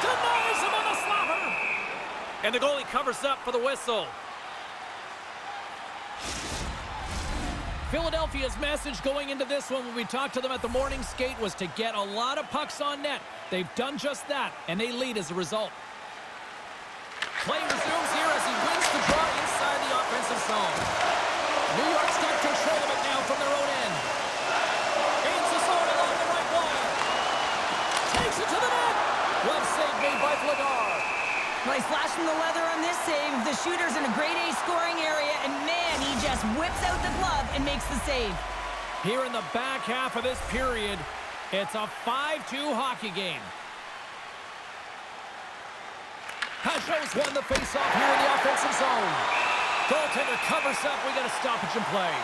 Denies him on the slapper. And the goalie covers up for the whistle. Philadelphia's message going into this one when we talked to them at the morning skate was to get a lot of pucks on net. They've done just that, and they lead as a result. Play resumes here as he wins the draw inside the offensive zone. New York's got control of it now from their own end. Gains the zone along the right wall. Takes it to the net. Glove save made by Vladar. Well, he's flashing the leather on this save. The shooter's in a grade A scoring area, and man, he just whips out the glove and makes the save. Here in the back half of this period, it's a 5-2 hockey game. Pajot's won the faceoff here in the offensive zone. Goaltender covers up. We got a stoppage in play.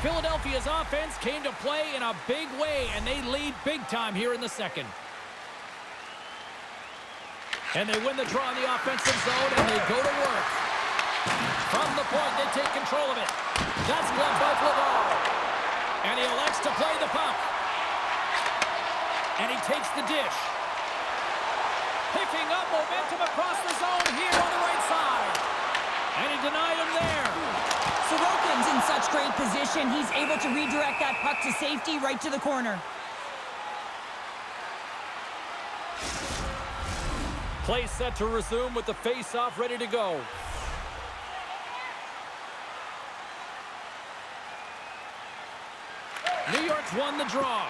Philadelphia's offense came to play in a big way, and they lead big time here in the second. And they win the draw in the offensive zone, and they go to work. From the point, they take control of it. That's gloved by Vladar. And he elects to play the puck. And he takes the dish. Picking up momentum across the zone here on the right side. And he denied him there. Sorokin's in such great position. He's able to redirect that puck to safety right to the corner. Play set to resume with the face-off ready to go. New York's won the draw.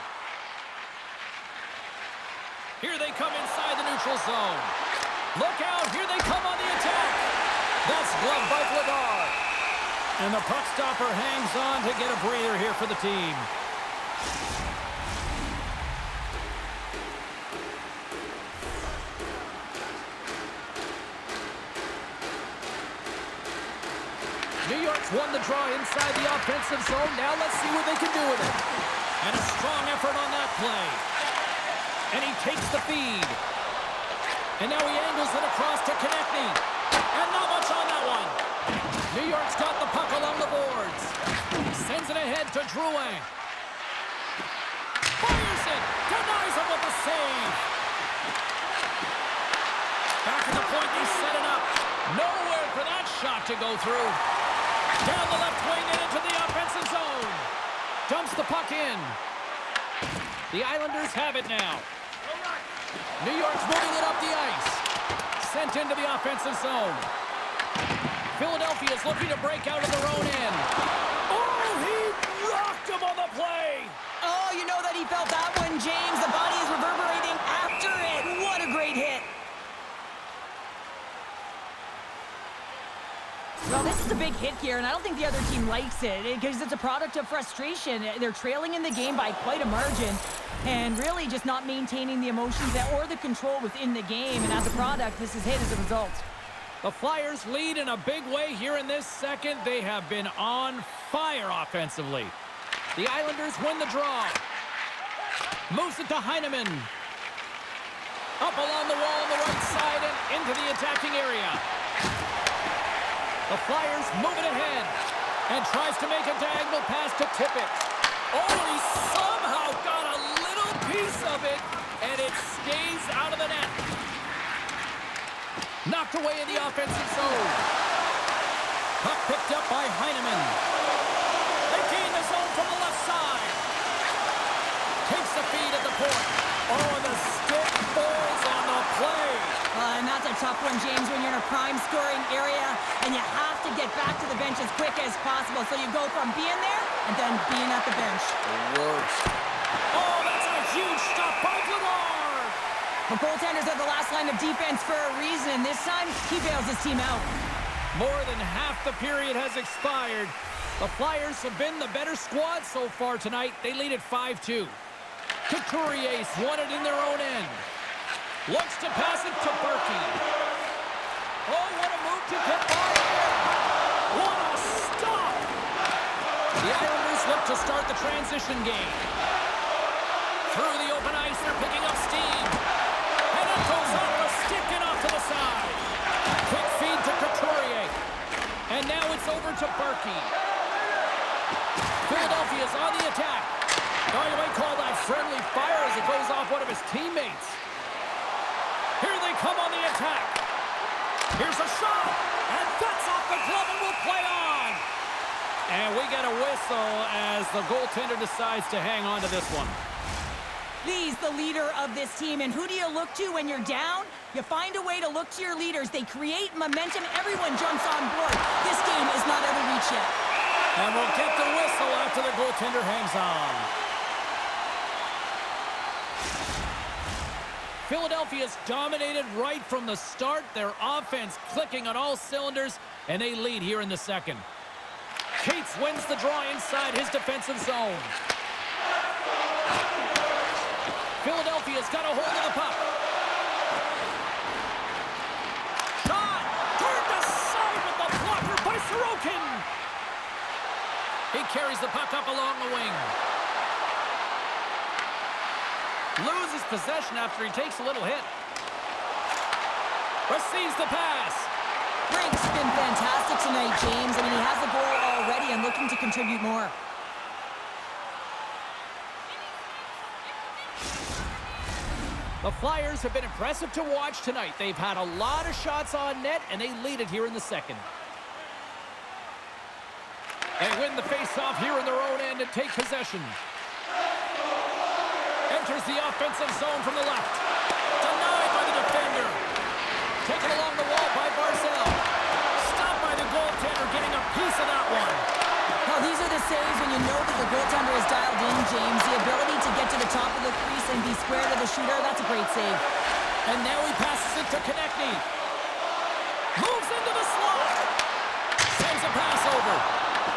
Here they come inside the neutral zone. Look out, here they come on the attack. That's gloved by Vladar. And the puck stopper hangs on to get a breather here for the team. New York's won the draw inside the offensive zone. Now let's see what they can do with it. And a strong effort on that play. And he takes the feed. And now he angles it across to Konechny. And not much on that one. New York's got the puck along the boards. Sends it ahead to Drouin. Fires it. Denies him with the save. Back at the point, they set it up. Nowhere for that shot to go through. Down the left wing and into the offensive zone. Dumps the puck in. The Islanders have it now. New York's moving it up the ice. Sent into the offensive zone. Philadelphia's looking to break out of their own end. Oh, he rocked him on the play. Oh, you know that he felt that one, James. The body is reverberating after it. What a great hit. Well, this is a big hit here, and I don't think the other team likes it because it's a product of frustration. They're trailing in the game by quite a margin and really just not maintaining the emotions or the control within the game. And as a product, this is hit as a result. The Flyers lead in a big way here in this second. They have been on fire offensively. The Islanders win the draw. Moves it to Heineman. Up along the wall on the right side and into the attacking area. The Flyers move it ahead and tries to make a diagonal pass to Tippett. Oh, he somehow got a little piece of it, and it stays out of the net. Knocked away in the offensive zone. Puck picked up by Heineman. point. Oh, and the stick falls on the play. And that's a tough one, James, when you're in a prime scoring area and you have to get back to the bench as quick as possible. So you go from being there and then being at the bench. The worst. Oh, that's a huge stop by Blanard. The goaltenders are the last line of defense for a reason. This time, he bails his team out. More than half the period has expired. The Flyers have been the better squad so far tonight. They lead at 5-2. Couturier's won it in their own end. Looks to pass it to Berkey. Oh, what a move to get by here. What a stop. The Islanders look to start the transition game. Through the open ice, they're picking up steam. And it goes off the stick and off to the side. Quick feed to Couturier. And now it's over to Berkey. Philadelphia's on the attack. Now you might call that friendly fire as it goes off one of his teammates. Here they come on the attack. Here's a shot. And that's off the glove and will play on. And we get a whistle as the goaltender decides to hang on to this one. He's the leader of this team, and who do you look to when you're down? You find a way to look to your leaders. They create momentum. Everyone jumps on board. This game is not out of reach yet. And we'll get the whistle after the goaltender hangs on. Philadelphia's dominated right from the start. Their offense clicking on all cylinders, and they lead here in the second. Cates wins the draw inside his defensive zone. Philadelphia's got a hold of the puck. Shot! Turned aside with the blocker by Sorokin. He carries the puck up along the wing. Loses possession after he takes a little hit. Receives the pass. Frank's been fantastic tonight, James. I mean, he has a goal already and looking to contribute more. The Flyers have been impressive to watch tonight. They've had a lot of shots on net, and they lead it here in the second. They win the face-off here in their own end and take possession. Enters the offensive zone from the left. Denied by the defender. Taken along the wall by Barzal. Stopped by the goaltender, getting a piece of that one. Well, these are the saves when you know that the goaltender is dialed in, James. The ability to get to the top of the crease and be square to the shooter, that's a great save. And now he passes it to Konechny. Moves into the slot. Sends a pass over.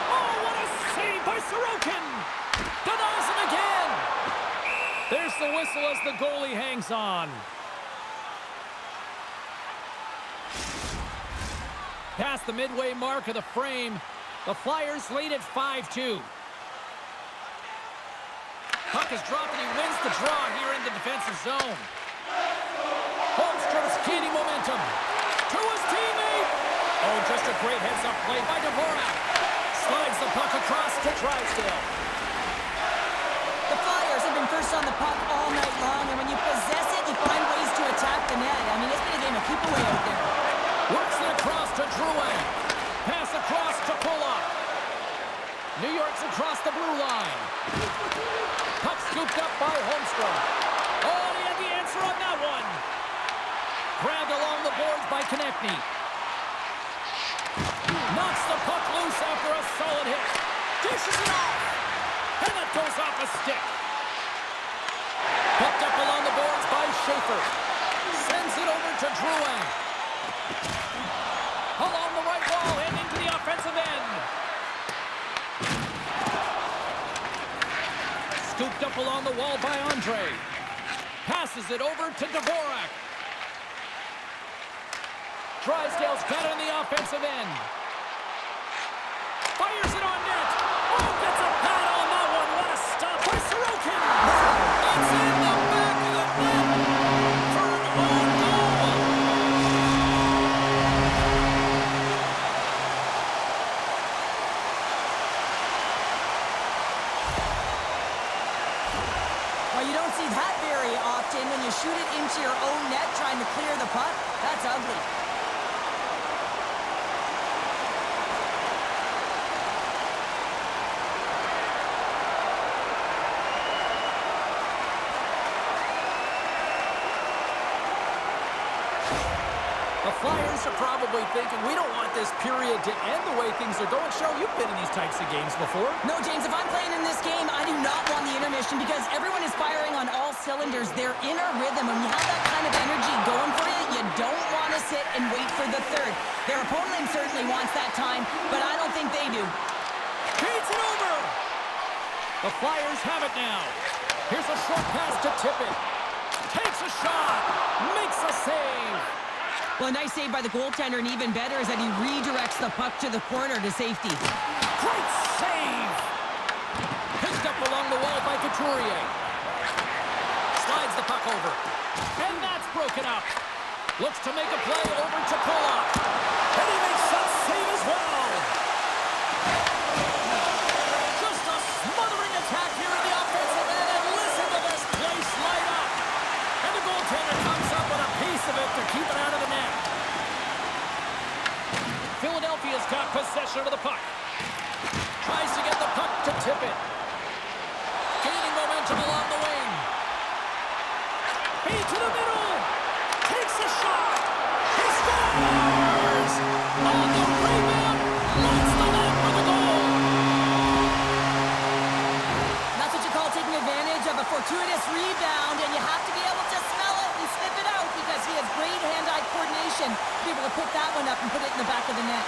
Oh, what a save by Sorokin. Denies him again. There's the whistle as the goalie hangs on. Past the midway mark of the frame, the Flyers lead at 5-2. Puck is dropped and he wins the draw here in the defensive zone. Holmstrom's gaining momentum. To his teammate. Oh, just a great heads-up play by Dvorak. Slides the puck across to Drysdale. The Flyers have been first on the puck all night long, and when you possess it, you find ways to attack the net. I mean, it's been a game of keep away out there. Works it across to Drouin. Pass across to Pulock. New York's across the blue line. Puck scooped up by Holmstrom. Oh, he had the answer on that one. Grabbed along the boards by Konechny. Knocks the puck loose after a solid hit. Dishes it off. And it goes off a stick. Picked up along the boards by Schaefer. Sends it over to Drouin. Along the right wall and into the offensive end. Scooped up along the wall by Andre. Passes it over to Dvorak. Drysdale's got it in the offensive end. Fires it on net. Oh, gets a pad on that one. What a stop by Sorokin. It's in the back of the net for an own goal. Well, you don't see that very often when you shoot it into your own net trying to clear the puck. That's ugly. Flyers are probably thinking, we don't want this period to end the way things are going. Cheryl, you've been in these types of games before. No, James, if I'm playing in this game, I do not want the intermission because everyone is firing on all cylinders. They're in a rhythm. When you have that kind of energy going for you, you don't want to sit and wait for the third. Their opponent certainly wants that time, but I don't think they do. Beats it over. The Flyers have it now. Here's a short pass to Tippett. Takes a shot. Makes a save. Well, a nice save by the goaltender, and even better is that he redirects the puck to the corner to safety. Great save. Picked up along the wall by Couturier. Slides the puck over. And that's broken up. Looks to make a play over to Pollock. And he makes that save as well. Just a smothering attack here in the offensive end. And listen to this place light up. And the goaltender comes up with a piece of it to keep it out of the net. Philadelphia's got possession of the puck. Tries to get the puck to Tippett. Gaining momentum along the wing. Feed to the middle. Takes a shot. He scores! On the rebound. Lights the net for the goal. That's what you call taking advantage of a fortuitous rebound, and you have to be able to smell it and sniff it out because he has great hand-eye coordination to be able to pick that one up and put it in the back of the net.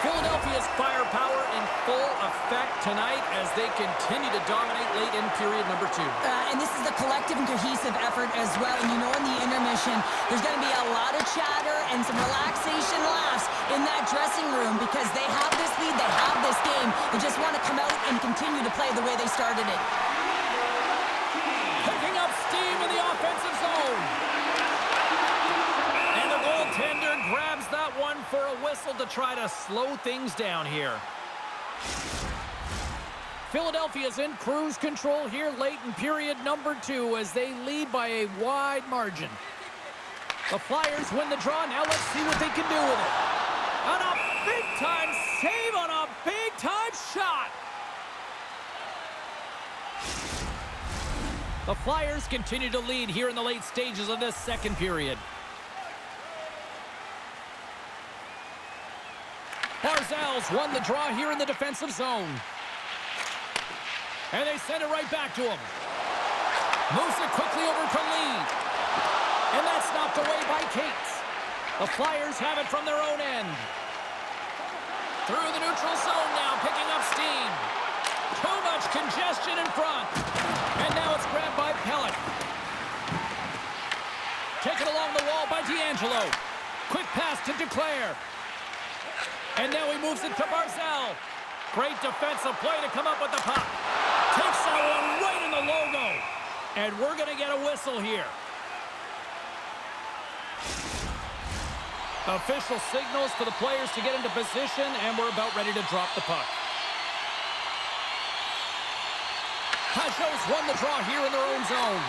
Philadelphia's firepower in full effect tonight as they continue to dominate late in period number 2. And this is a collective and cohesive effort as well. And you know in the intermission, there's going to be a lot of chatter and some relaxation laughs in that dressing room because they have this lead, they have this game. They just want to come out and continue to play the way they started it. Picking up steam in the offensive zone. And the goaltender grabs that one for a whistle to try to slow things down here. Philadelphia's in cruise control here late in period number 2 as they lead by a wide margin. The Flyers win the draw. Now let's see what they can do with it. On a big-time save on a big-time shot. The Flyers continue to lead here in the late stages of this second period. Barzal's won the draw here in the defensive zone. And they send it right back to him. Moves it quickly over to Lee. And that's knocked away by Cates. The Flyers have it from their own end. Through the neutral zone now, picking up steam. Too much congestion in front. And now it's grabbed by Pellet. Taken along the wall by D'Angelo. Quick pass to Duclair. And now he moves it to Barzal. Great defensive play to come up with the puck. Takes that one right in the logo. And we're going to get a whistle here. Official signals for the players to get into position, and we're about ready to drop the puck. Pajot's won the draw here in their own zone.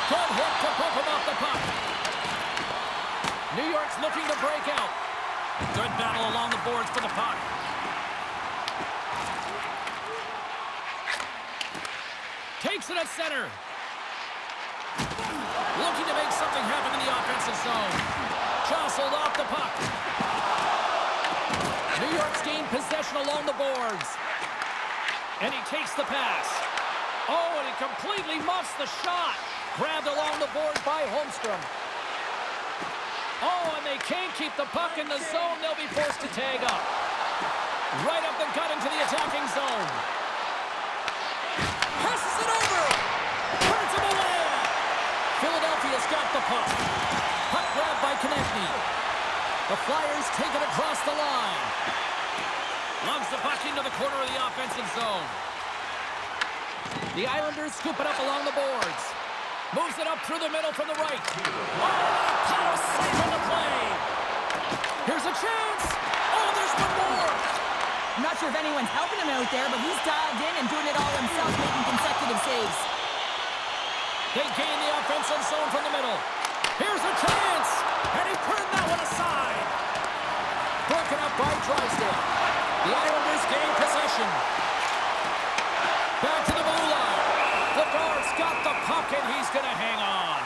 Good hit to bump him off the puck. New York's looking to break out. Good battle along the boards for the puck. Takes it at center. Looking to make something happen in the offensive zone. Jostled off the puck. New York's gained possession along the boards. And he takes the pass. Oh, and he completely muffs the shot. Grabbed along the board by Holmstrom. Oh, and they can't keep the puck in the zone. They'll be forced to tag up. Right up the gut into the attacking zone. Passes it over. Turns him away. Philadelphia's got the puck. Puck grabbed by Konechny. The Flyers take it across the line. Lugs the puck into the corner of the offensive zone. The Islanders scoop it up along the boards. Moves it up through the middle from the right. Oh, power save on the play. Here's a chance. Oh, there's one more. I'm not sure if anyone's helping him out there, but he's dialed in and doing it all himself, making consecutive saves. They gain the offensive zone from the middle. Here's a chance. And he turned that one aside. Broken up by Drysdale. The Islanders gain possession. Back to the blue line. Bedard's got the puck, and he's going to hang on.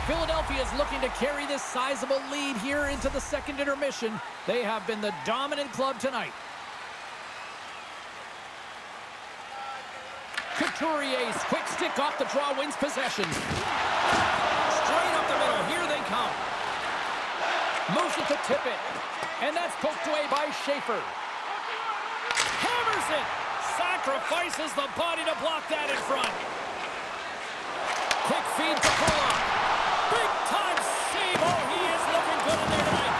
Philadelphia is looking to carry this sizable lead here into the second intermission. They have been the dominant club tonight. Couturier's quick stick off the draw wins possession. Straight up the middle. Here they come. Moves it to tip it. And that's poked away by Schaefer. Hammers it. Sacrifices the body to block that in front. Quick feed to Pollock. Big time save. Oh, he is looking good in there tonight.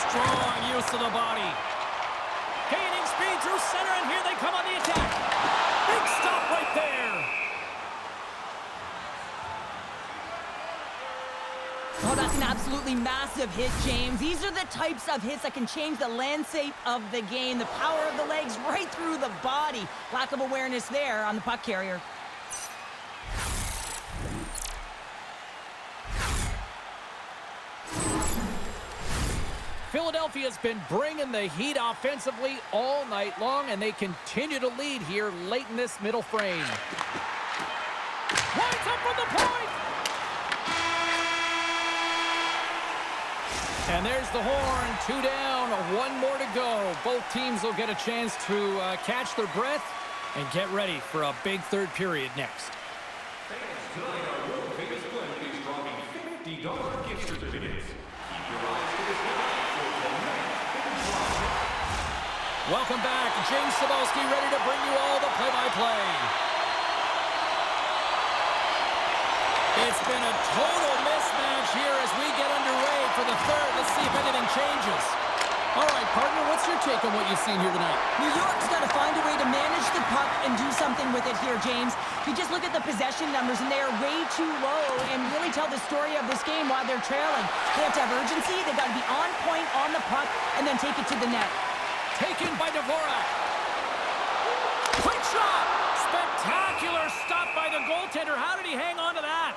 Strong use of the body. Gaining speed through center, and here they come on the attack. Big stop right there. Oh, that's an absolutely massive hit, James. These are the types of hits that can change the landscape of the game. The power of the legs right through the body. Lack of awareness there on the puck carrier. Philadelphia's been bringing the heat offensively all night long, and they continue to lead here late in this middle frame. Winds up from the point! And there's the horn. 2 down, 1 more to go. Both teams will get a chance to catch their breath and get ready for a big third period next. Fans, tonight our world famous clinic is dropping $50 gift certificates. Keep your eyes to this line for tonight's big prize. Welcome back. James Cebulski ready to bring you all the play-by-play. It's been a total mismatch here as we get underway for the third. Let's see if anything changes. All right, partner, what's your take on what you've seen here tonight? New York's got to find a way to manage the puck and do something with it here, James. You just look at the possession numbers, and they are way too low and really tell the story of this game while they're trailing. They have to have urgency. They've got to be on point on the puck and then take it to the net. Taken by Dvorak. Quick shot. Spectacular stop by the goaltender. How did he hang on to that?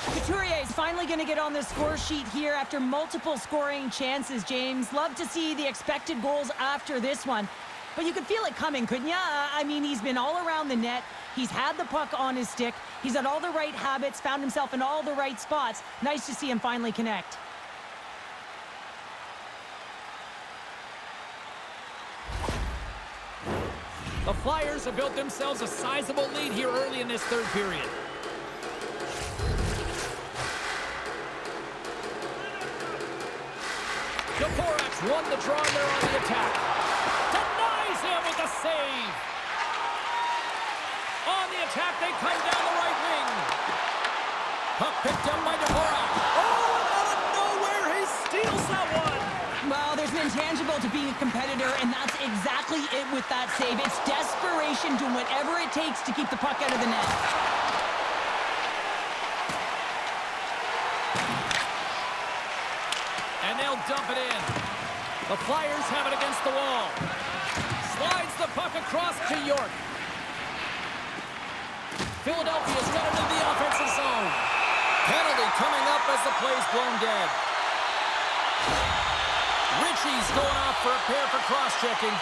Couturier is finally going to get on the score sheet here after multiple scoring chances, James. Love to see the expected goals after this one. But you could feel it coming, couldn't you? I mean, he's been all around the net. He's had the puck on his stick. He's had all the right habits, found himself in all the right spots. Nice to see him finally connect. The Flyers have built themselves a sizable lead here early in this third period. Dvorak won the draw there on the attack. Denies him with a save. On the attack, they come down the right wing. Puck picked up by Dvorak. Oh, and out of nowhere, he steals that one. Well, there's an intangible to being a competitor, and that's exactly it with that save. It's desperation, doing whatever it takes to keep the puck out of the net. And they'll dump it in. The Flyers have it against the wall. Slides the puck across to York. Philadelphia's got it into the offensive zone. Penalty coming up as the play's blown dead. Ritchie's going off for a pair for cross-checking.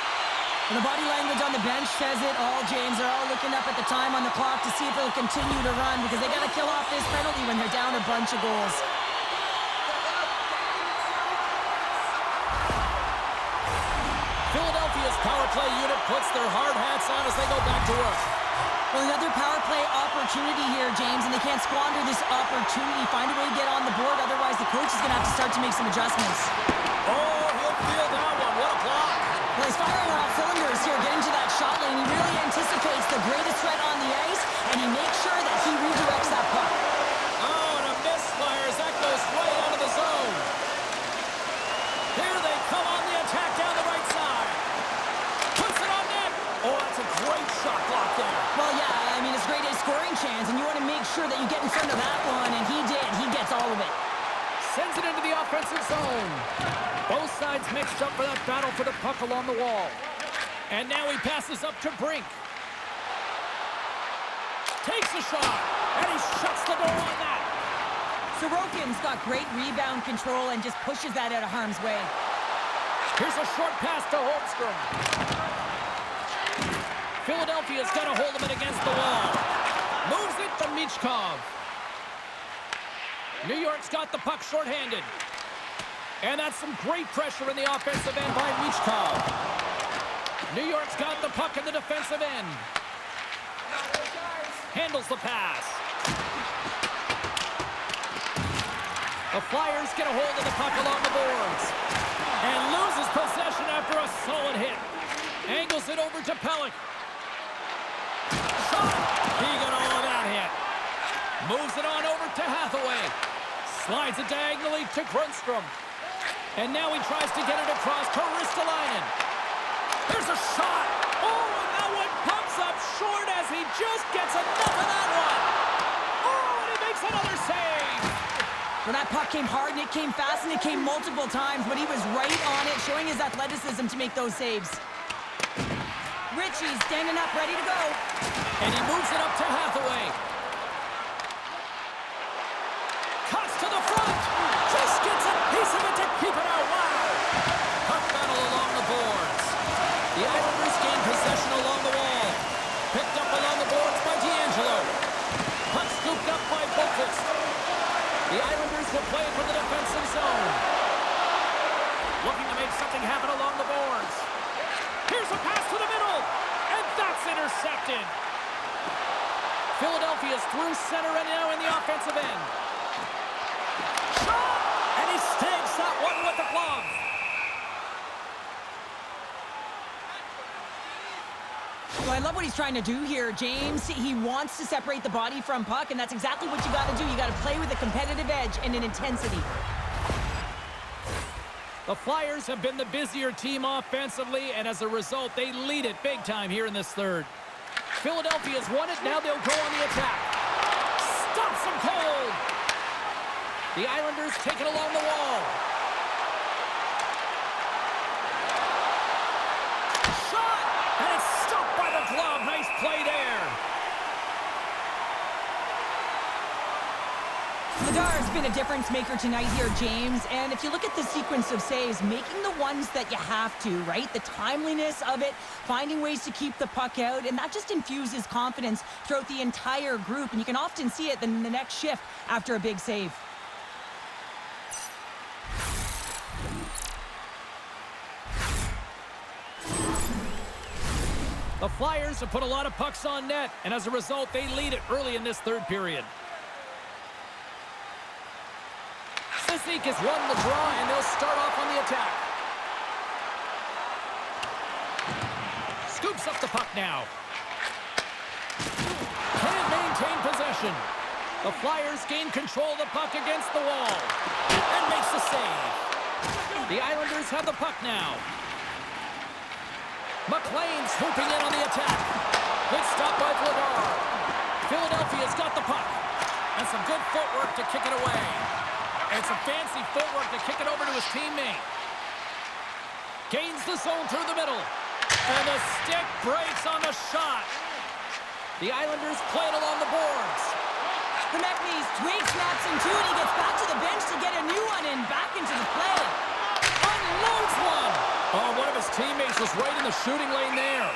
And the body language on the bench says it all, James. They're all looking up at the time on the clock to see if they'll continue to run because they got to kill off this penalty when they're down a bunch of goals. Philadelphia's power play unit puts their hard hats on as they go back to work. Well, another power play opportunity here, James, and they can't squander this opportunity. Find a way to get on the board, otherwise the coach is going to have to start to make some adjustments. Oh, he'll feel that one. What a block. Well, he's firing on all cylinders here, getting to that shot lane. He really anticipates the greatest threat on the ice, and he makes sure that he redirects that puck. Oh, and a misfire as that goes right out of the zone. Here they come on the attack down the right side. Puts it on net. Oh, that's a great shot block there. Well, yeah, I mean, it's a great scoring chance, and you want to make sure that you get in front of that one, and he did. He gets all of it. Sends it into the offensive zone. Both sides mixed up for that battle for the puck along the wall. And now he passes up to Brink. Takes a shot. And he shuts the door on that. Sorokin's got great rebound control and just pushes that out of harm's way. Here's a short pass to Holmstrom. Philadelphia's got to hold him against the wall. Moves it to Michkov. New York's got the puck shorthanded. And that's some great pressure in the offensive end by Michkov. New York's got the puck in the defensive end. Handles the pass. The Flyers get a hold of the puck along the boards. And loses possession after a solid hit. Angles it over to Pelech. Shot! He got all of that hit. Moves it on over to Hathaway. Slides it diagonally to Grundstrom. And now he tries to get it across to Ristolainen. There's a shot! Oh, and that one comes up short as he just gets enough of that one. Oh, and he makes another save! Well, that puck came hard, and it came fast, and it came multiple times, but he was right on it, showing his athleticism to make those saves. Ritchie's standing up, ready to go. And he moves it up to Hathaway. Cuts to the front. Just gets a piece of it to keep it out. Wow! Puck battle along the boards. The Islanders gain possession along the wall. Picked up along the boards by D'Angelo. Puck scooped up by Boqvist. The Islanders will play for the defensive zone. Looking to make something happen along the boards. Here's a pass to the middle. And that's intercepted. Philadelphia's through center and now in the offensive end. Shot! And he stakes that one with the glove. So I love what he's trying to do here, James. He wants to separate the body from puck, and that's exactly what you got to do. You got to play with a competitive edge and an intensity. The Flyers have been the busier team offensively, and as a result, they lead it big time here in this third. Philadelphia's won it. Now they'll go on the attack. Stops them cold. The Islanders take it along the wall. Shot! And it's stopped by the glove. Nice play there. Ladar's been a difference maker tonight here, James. And if you look at the sequence of saves, making the ones that you have to, right? The timeliness of it, finding ways to keep the puck out, and that just infuses confidence throughout the entire group. And you can often see it in the next shift after a big save. The Flyers have put a lot of pucks on net, and as a result, they lead it early in this third period. Sissik has won the draw, and they'll start off on the attack. Scoops up the puck now. Can't maintain possession. The Flyers gain control of the puck against the wall. And makes the save. The Islanders have the puck now. McLean swooping in on the attack. Good stop by Vladar. Philadelphia's got the puck. And some good footwork to kick it away. And some fancy footwork to kick it over to his teammate. Gains the zone through the middle. And the stick breaks on the shot. The Islanders play it along the boards. Konechny's twig snaps him too, and he gets back to the bench to get a new one and back into the play. Unloads one. Oh, one of his teammates was right in the shooting lane there.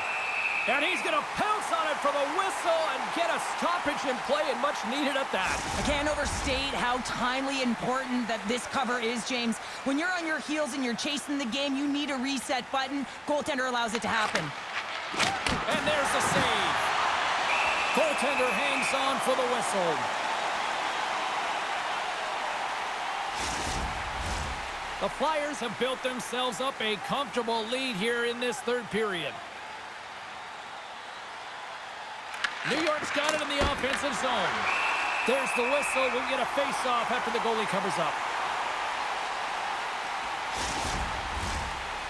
And he's going to pounce on it for the whistle and get a stoppage in play, and much needed at that. I can't overstate how timely important that this cover is, James. When you're on your heels and you're chasing the game, you need a reset button. Goaltender allows it to happen. And there's the save. Goaltender hangs on for the whistle. The Flyers have built themselves up a comfortable lead here in this third period. New York's got it in the offensive zone. There's the whistle. We'll get a face-off after the goalie covers up.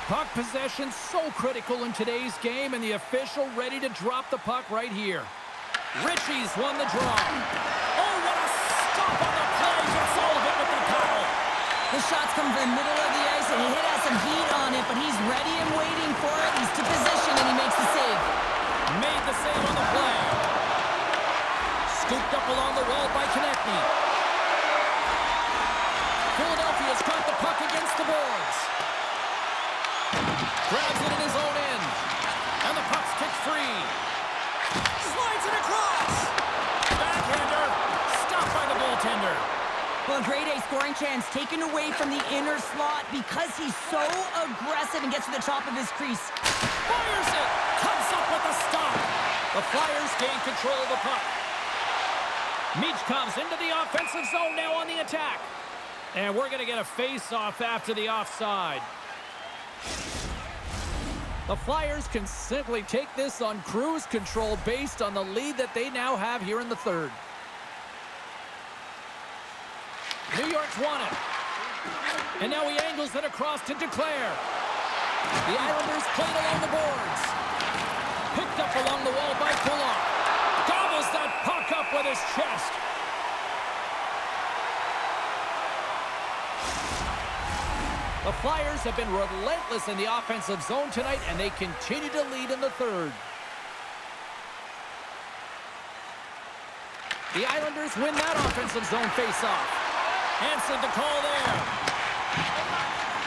Puck possession so critical in today's game, and the official ready to drop the puck right here. Ritchie's won the draw. Oh, what a stop on the play. Gets all of it with the paddle. The shots come from the middle of the ice, and he has some heat on it, but he's ready and waiting for it. He's to position, and he makes the save. Made the save on the play. Scooped up along the wall by Konechny. Philadelphia's got the puck against the boards. Grabs it in his own end. And the puck's kicked free. Slides it across. Backhander. Stopped by the goaltender. Well, a grade A scoring chance taken away from the inner slot because he's so aggressive and gets to the top of his crease. Fires it. Comes up with a stop. The Flyers gain control of the puck. Meach comes into the offensive zone now on the attack. And we're going to get a face-off after the offside. The Flyers can simply take this on cruise control based on the lead that they now have here in the third. New York's won it. And now he angles it across to Duclair. The Islanders played along the boards. Picked up along the wall by Kulak. Gobbles that puck up with his chest. The Flyers have been relentless in the offensive zone tonight, and they continue to lead in the third. The Islanders win that offensive zone faceoff. Answered the call there.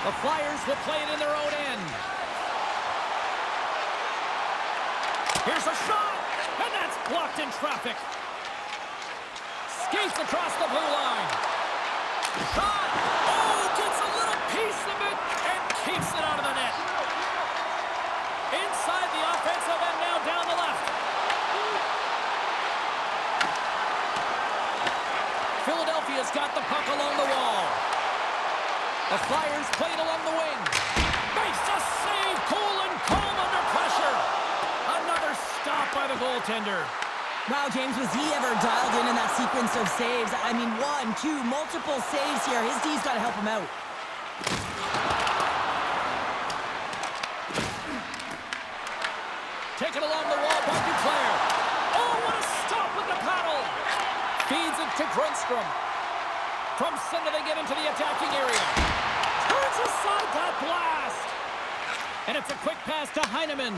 The Flyers will play it in their own end. Here's a shot, and that's blocked in traffic. Skates across the blue line. Shot! Oh, gets a little piece of it and keeps it out of the net. Inside the offensive end now down the left. Philadelphia's got the puck along the wall. The Flyers played along the wing. Makes a save, cool and calm under pressure. Another stop by the goaltender. Wow, James, was he ever dialed in that sequence of saves? I mean, 1, 2, multiple saves here. His D's got to help him out. Taken along the wall by Duclair. Oh, what a stop with the paddle. Feeds it to Grundstrom. From center, they get into the attacking area. Turns aside that blast. And it's a quick pass to Heineman.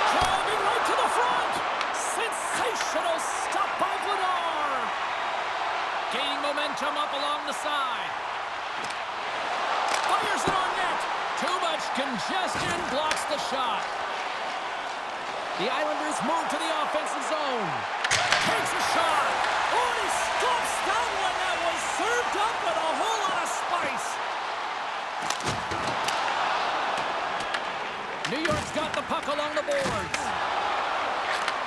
Driving right to the front. Sensational stop by Vladar. Gaining momentum up along the side. Fires it on net. Too much congestion blocks the shot. The Islanders move to the offensive zone. Takes a shot. Oh, he stops that one. That was served up with a whole lot of spice. New York's got the puck along the boards.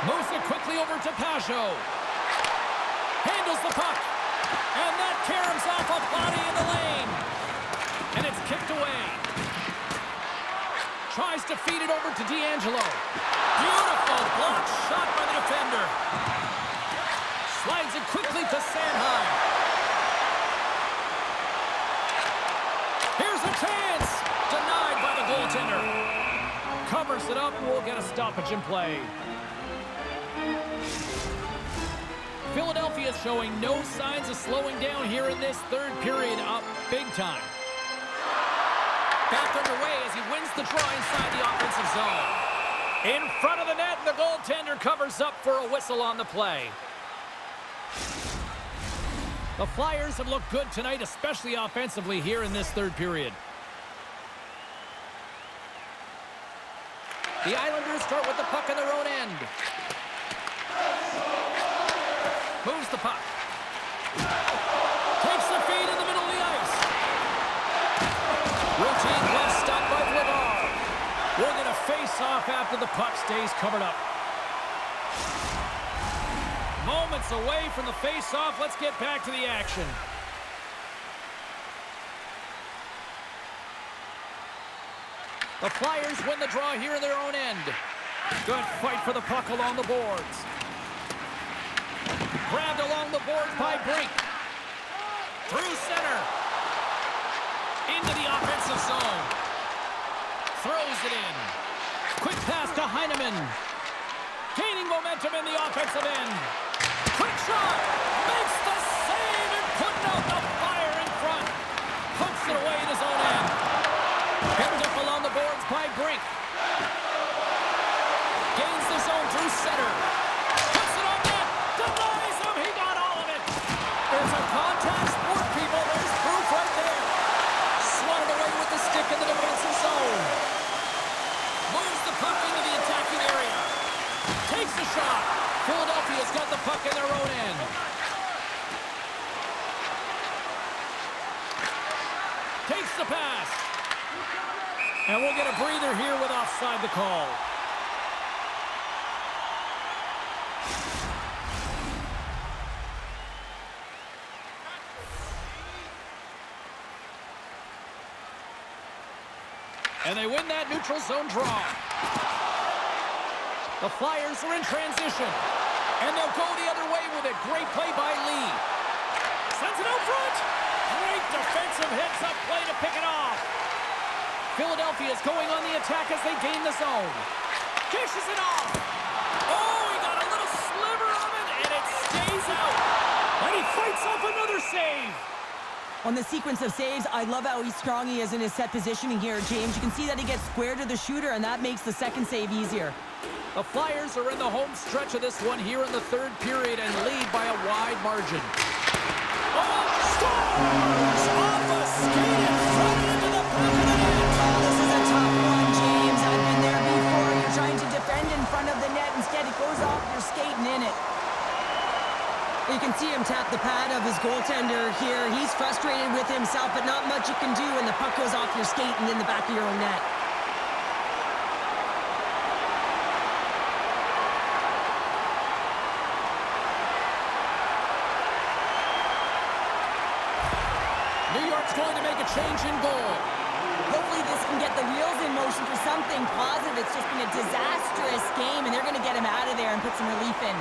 Moves it quickly over to Pajot. Handles the puck. And that caroms off a body in the lane. And it's kicked away. Tries to feed it over to D'Angelo. Beautiful block shot by the defender. Slides it quickly to Sanheim. Here's a chance. Denied by the goaltender. Covers it up. We'll get a stoppage in play. Philadelphia is showing no signs of slowing down here in this third period, up big time. Back underway as he wins the draw inside the offensive zone. In front of the net, and the goaltender covers up for a whistle on the play. The Flyers have looked good tonight, especially offensively here in this third period. The Islanders start with the puck in their own end. Moves the puck. Takes the feed in the middle of the ice. Routine glove stop by Vladar. We're going to face off after the puck stays covered up. Moments away from the face-off. Let's get back to the action. The Flyers win the draw here in their own end. Good fight for the puck along the boards. Grabbed along the boards by Brink. Through center. Into the offensive zone. Throws it in. Quick pass to Heineman. Gaining momentum in the offensive end. Quick shot. Makes the save and putting out the fire in front. Pumps it away in his own end. Picked up along the boards by Brink. Gains the zone through center. Puts Takes the pass. And we'll get a breather here with offside the call. And they win that neutral zone draw. The Flyers are in transition. And they'll go the other way with it. Great play by Lee. Sends it out front. Great defensive heads-up play to pick it off. Philadelphia is going on the attack as they gain the zone. Dishes it off. Oh, he got a little sliver of it, and it stays out. And he fights off another save. On the sequence of saves, I love how strong he is in his set positioning here, James. You can see that he gets square to the shooter, and that makes the second save easier. The Flyers are in the home stretch of this one here in the third period and lead by a wide margin. Oh, scores! Off a skate and front into the back of the net. Oh, this is a tough one, James. I've been there before. You're trying to defend in front of the net. Instead, it goes off. You're skating in it. You can see him tap the pad of his goaltender here. He's frustrated with himself, but not much you can do when the puck goes off your skate and in the back of your own net. New York's going to make a change in goal. Hopefully this can get the wheels in motion for something positive. It's just been a disastrous game, and they're going to get him out of there and put some relief in.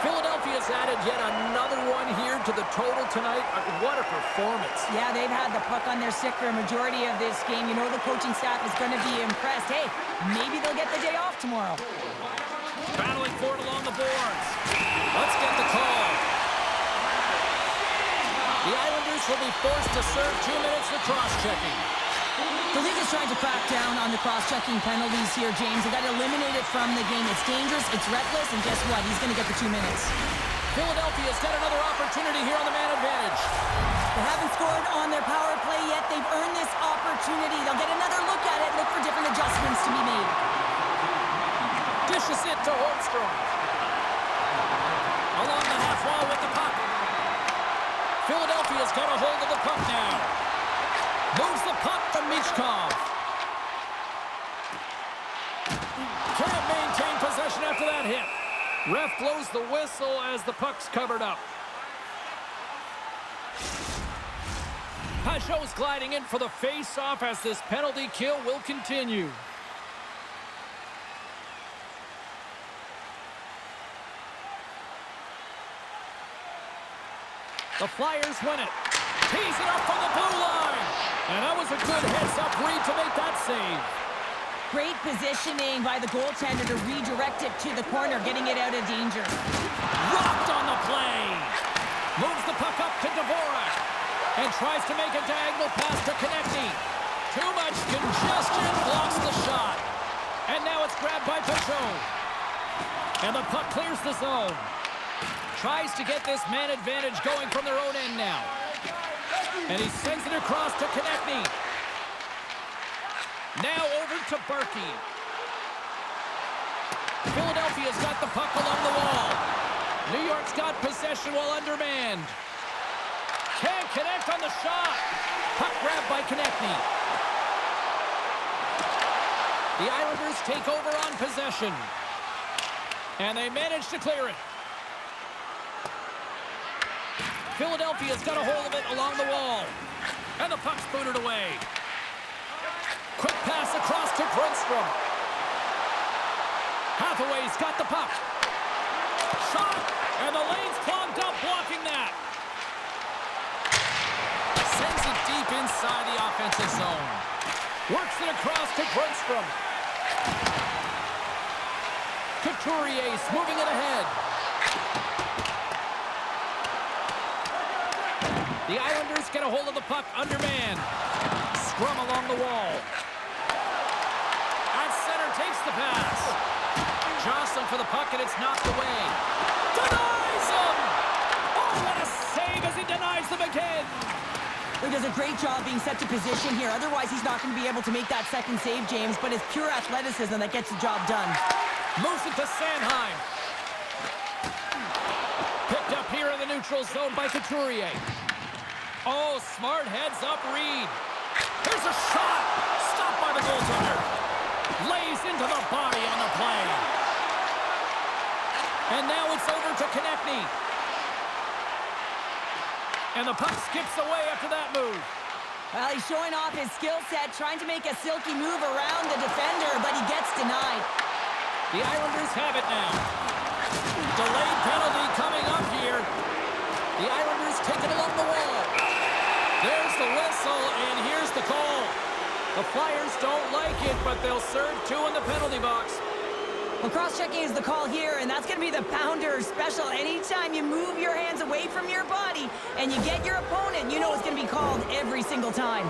Philadelphia's added yet another one here to the total tonight. What a performance. Yeah, they've had the puck on their stick for a majority of this game. You know the coaching staff is going to be impressed. Hey, maybe they'll get the day off tomorrow. Battling for it along the boards. Let's get the call. The Islanders will be forced to serve 2 minutes with cross-checking. The league is trying to crack down on the cross-checking penalties here, James. They've got to eliminate it from the game. It's dangerous, it's reckless, and guess what? He's going to get the 2 minutes. Philadelphia's got another opportunity here on the man advantage. They haven't scored on their power play yet. They've earned this opportunity. They'll get another look at it, look for different adjustments to be made. Dishes it to Holmstrom. Along the half wall with the puck. Philadelphia's got a hold of the puck now. Moves the puck from Michkov. Can't maintain possession after that hit. Ref blows the whistle as the puck's covered up. Pajot's gliding in for the face-off as this penalty kill will continue. The Flyers win it. Tees it up from the blue line. And that was a good heads-up read to make that save. Great positioning by the goaltender to redirect it to the corner, getting it out of danger. Rocked on the play. Moves the puck up to Dvorak. And tries to make a diagonal pass to Konechny. Too much congestion, blocks the shot. And now it's grabbed by Pajot. And the puck clears the zone. Tries to get this man advantage going from their own end now. And he sends it across to Konechny. Now over to Berkey. Philadelphia's got the puck along the wall. New York's got possession while undermanned. Can't connect on the shot. Puck grabbed by Konechny. The Islanders take over on possession. And they manage to clear it. Philadelphia's got a hold of it along the wall. And the puck's booted away. Quick pass across to Grundstrom. Hathaway's got the puck. Shot, and the lane's clogged up, blocking that. Sends it deep inside the offensive zone. Works it across to Grundstrom. Couturier's moving it ahead. The Islanders get a hold of the puck, undermanned. Scrum along the wall. At center, takes the pass. Jostling for the puck, and it's knocked away. Denies him! Oh, what a save as he denies them again! He does a great job being set to position here. Otherwise, he's not going to be able to make that second save, James, but it's pure athleticism that gets the job done. Moves it to Sanheim. Picked up here in the neutral zone by Couturier. Oh, smart heads-up read. Here's a shot. Stopped by the goaltender. Lays into the body on the play. And now it's over to Konechny. And the puck skips away after that move. Well, he's showing off his skill set, trying to make a silky move around the defender, but he gets denied. The Islanders have it now. Delayed penalty coming up here. The Islanders take it along the wall. There's the whistle, and here's the call. The Flyers don't like it, but they'll serve 2 in the penalty box. Well, cross-checking is the call here, and that's going to be the pounder special. Anytime you move your hands away from your body and you get your opponent, you know it's going to be called every single time.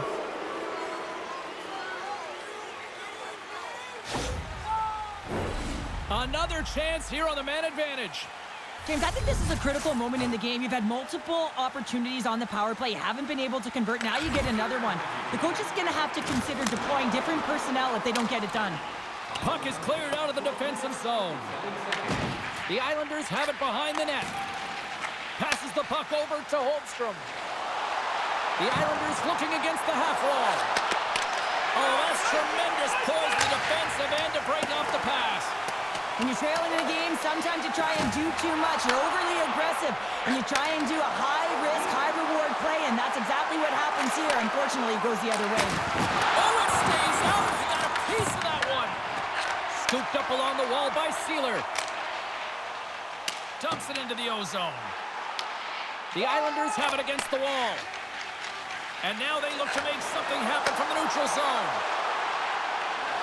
Another chance here on the man advantage. James, I think this is a critical moment in the game. You've had multiple opportunities on the power play. You haven't been able to convert. Now you get another one. The coach is going to have to consider deploying different personnel if they don't get it done. Puck is cleared out of the defensive zone. The Islanders have it behind the net. Passes the puck over to Holmstrom. The Islanders looking against the half wall. Oh, that's tremendous poise in the defensive end to break off the pass. When you're trailing in a game, sometimes you try and do too much. You're overly aggressive, and you try and do a high-risk, high-reward play, and that's exactly what happens here. Unfortunately, it goes the other way. Oh, it stays out. He got a piece of that one. Scooped up along the wall by Sealer. Dumps it into the O-zone. The Islanders have it against the wall. And now they look to make something happen from the neutral zone.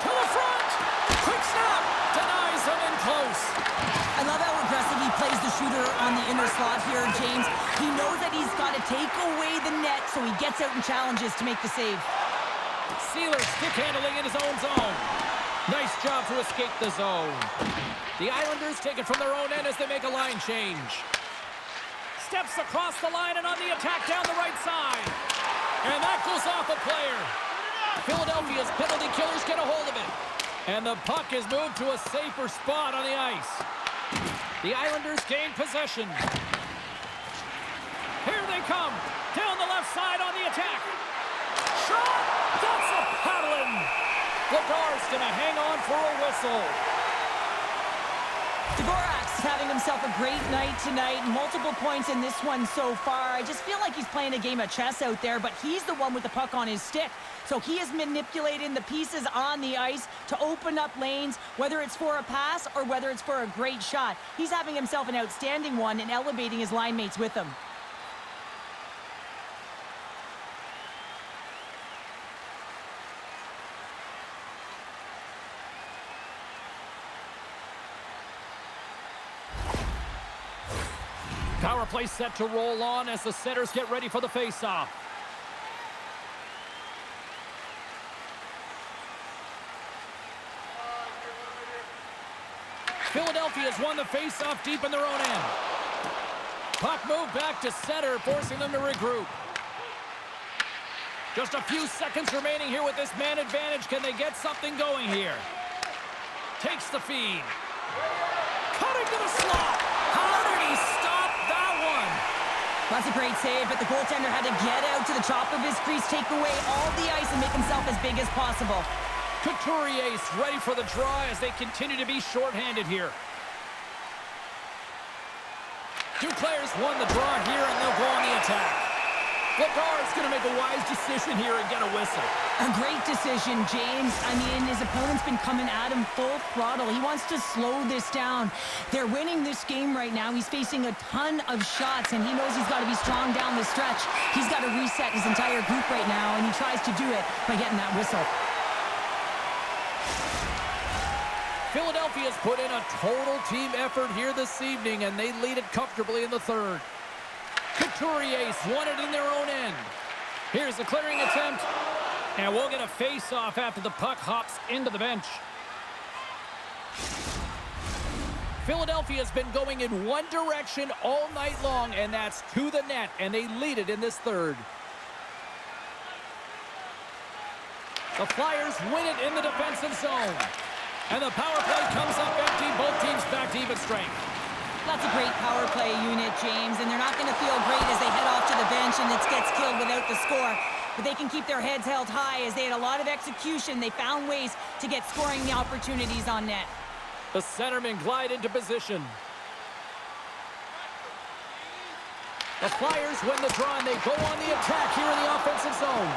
To the front. Quick snap. Denies him in close. I love how aggressive he plays the shooter on the inner slot here, James. He knows that he's got to take away the net, so he gets out and challenges to make the save. Sealer stick handling in his own zone. Nice job to escape the zone. The Islanders take it from their own end as they make a line change. Steps across the line and on the attack down the right side. And that goes off a player. Philadelphia's penalty killers get a hold of it. And the puck is moved to a safer spot on the ice. The Islanders gain possession. Here they come. Down the left side on the attack. Shot! That's a paddling. Lagar's going to hang on for a whistle. Dvorak's having himself a great night tonight. Multiple points in this one so far. I just feel like he's playing a game of chess out there, but he's the one with the puck on his stick. So he is manipulating the pieces on the ice to open up lanes, whether it's for a pass or whether it's for a great shot. He's having himself an outstanding one and elevating his line mates with him. Power play set to roll on as the setters get ready for the faceoff. Philadelphia's won the faceoff deep in their own end. Puck moved back to center, forcing them to regroup. Just a few seconds remaining here with this man advantage. Can they get something going here? Takes the feed. Cutting to the slot. How did he stop that one? That's a great save, but the goaltender had to get out to the top of his crease, take away all the ice, and make himself as big as possible. Couturier's ready for the draw as they continue to be shorthanded here. Two players won the draw here, and they'll go on the attack. Lagar's going to make a wise decision here and get a whistle. A great decision, James. I mean, his opponent's been coming at him full throttle. He wants to slow this down. They're winning this game right now. He's facing a ton of shots, and he knows he's got to be strong down the stretch. He's got to reset his entire group right now, and he tries to do it by getting that whistle. Philadelphia's put in a total team effort here this evening, and they lead it comfortably in the third. Couturier's won it in their own end. Here's the clearing attempt, and we'll get a face-off after the puck hops into the bench. Philadelphia's been going in one direction all night long, and that's to the net, and they lead it in this third. The Flyers win it in the defensive zone. And the power play comes up empty. Both teams back to even strength. That's a great power play unit, James, and they're not going to feel great as they head off to the bench and it gets killed without the score. But they can keep their heads held high as they had a lot of execution. They found ways to get scoring opportunities on net. The centermen glide into position. The Flyers win the draw, and they go on the attack here in the offensive zone.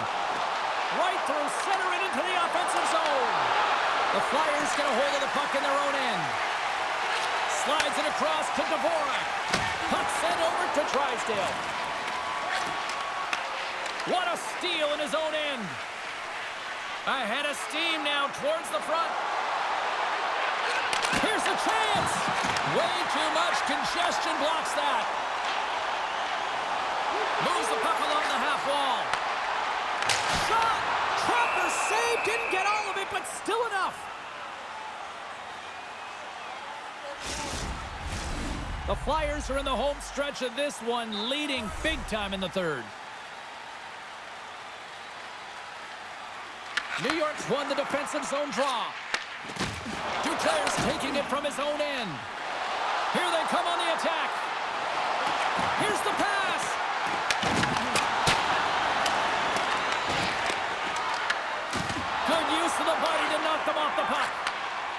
Right through center and into the offensive zone. The Flyers get a hold of the puck in their own end. Slides it across to Dvorak. Puck sent over to Drysdale. What a steal in his own end. Ahead of steam now towards the front. Here's a chance. Way too much congestion blocks that. Moves the puck along the half wall. Shot! Trapper save! Didn't get all of it, but still enough. The Flyers are in the home stretch of this one, leading big time in the third. New York's won the defensive zone draw. Duclair's taking it from his own end. Here they come on the attack. Here's the pass. Good use of the body to knock them off the puck.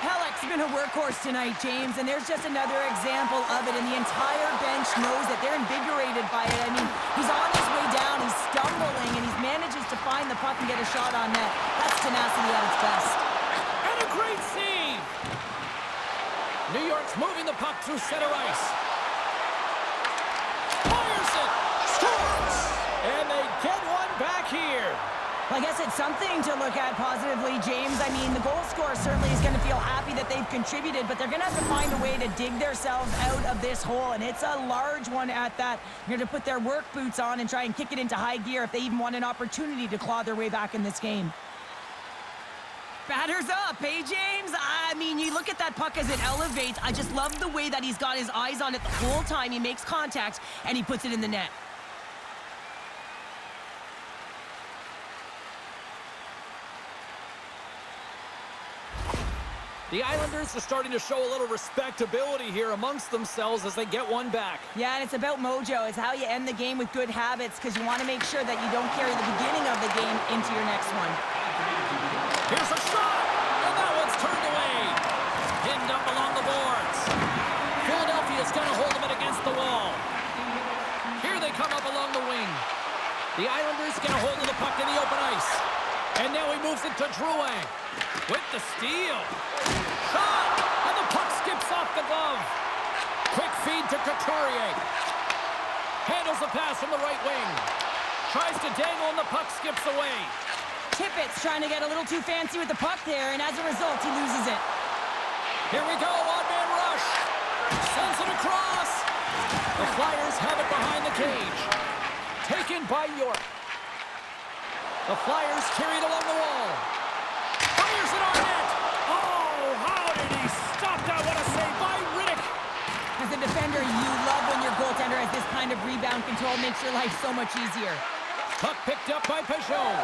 Halleck's been a workhorse tonight, James, and there's just another example of it, and the entire bench knows that they're invigorated by it. I mean, he's on his way down, he's stumbling, and he manages to find the puck and get a shot on net. That's tenacity at its best. And a great save! New York's moving the puck through center ice. Fires it! Scores! And they get one back here. Well, I guess it's something to look at positively, James. I mean, the goal scorer certainly is going to feel happy that they've contributed, but they're going to have to find a way to dig themselves out of this hole, and it's a large one at that. They're going to put their work boots on and try and kick it into high gear if they even want an opportunity to claw their way back in this game. Batters up, hey, James? I mean, you look at that puck as it elevates. I just love the way that he's got his eyes on it the whole time. He makes contact, and he puts it in the net. The Islanders are starting to show a little respectability here amongst themselves as they get one back. Yeah, and it's about mojo. It's how you end the game with good habits because you want to make sure that you don't carry the beginning of the game into your next one. Here's a shot, and that one's turned away. Pinned up along the boards. Philadelphia's got a hold of it against the wall. Here they come up along the wing. The Islanders get a hold of the puck in the open ice. And now he moves it to Drouin with the steal. Shot! And the puck skips off the glove. Quick feed to Couturier. Handles the pass from the right wing. Tries to dangle and the puck skips away. Tippett's trying to get a little too fancy with the puck there, and as a result, he loses it. Here we go, one-man rush. Sends it across. The Flyers have it behind the cage. Taken by York. The Flyers carry it along the wall. Fires it on net. Oh, how did he stop that? What a save by Riddick. As a defender, you love when your goaltender has this kind of rebound control. Makes your life so much easier. Puck picked up by Peugeot.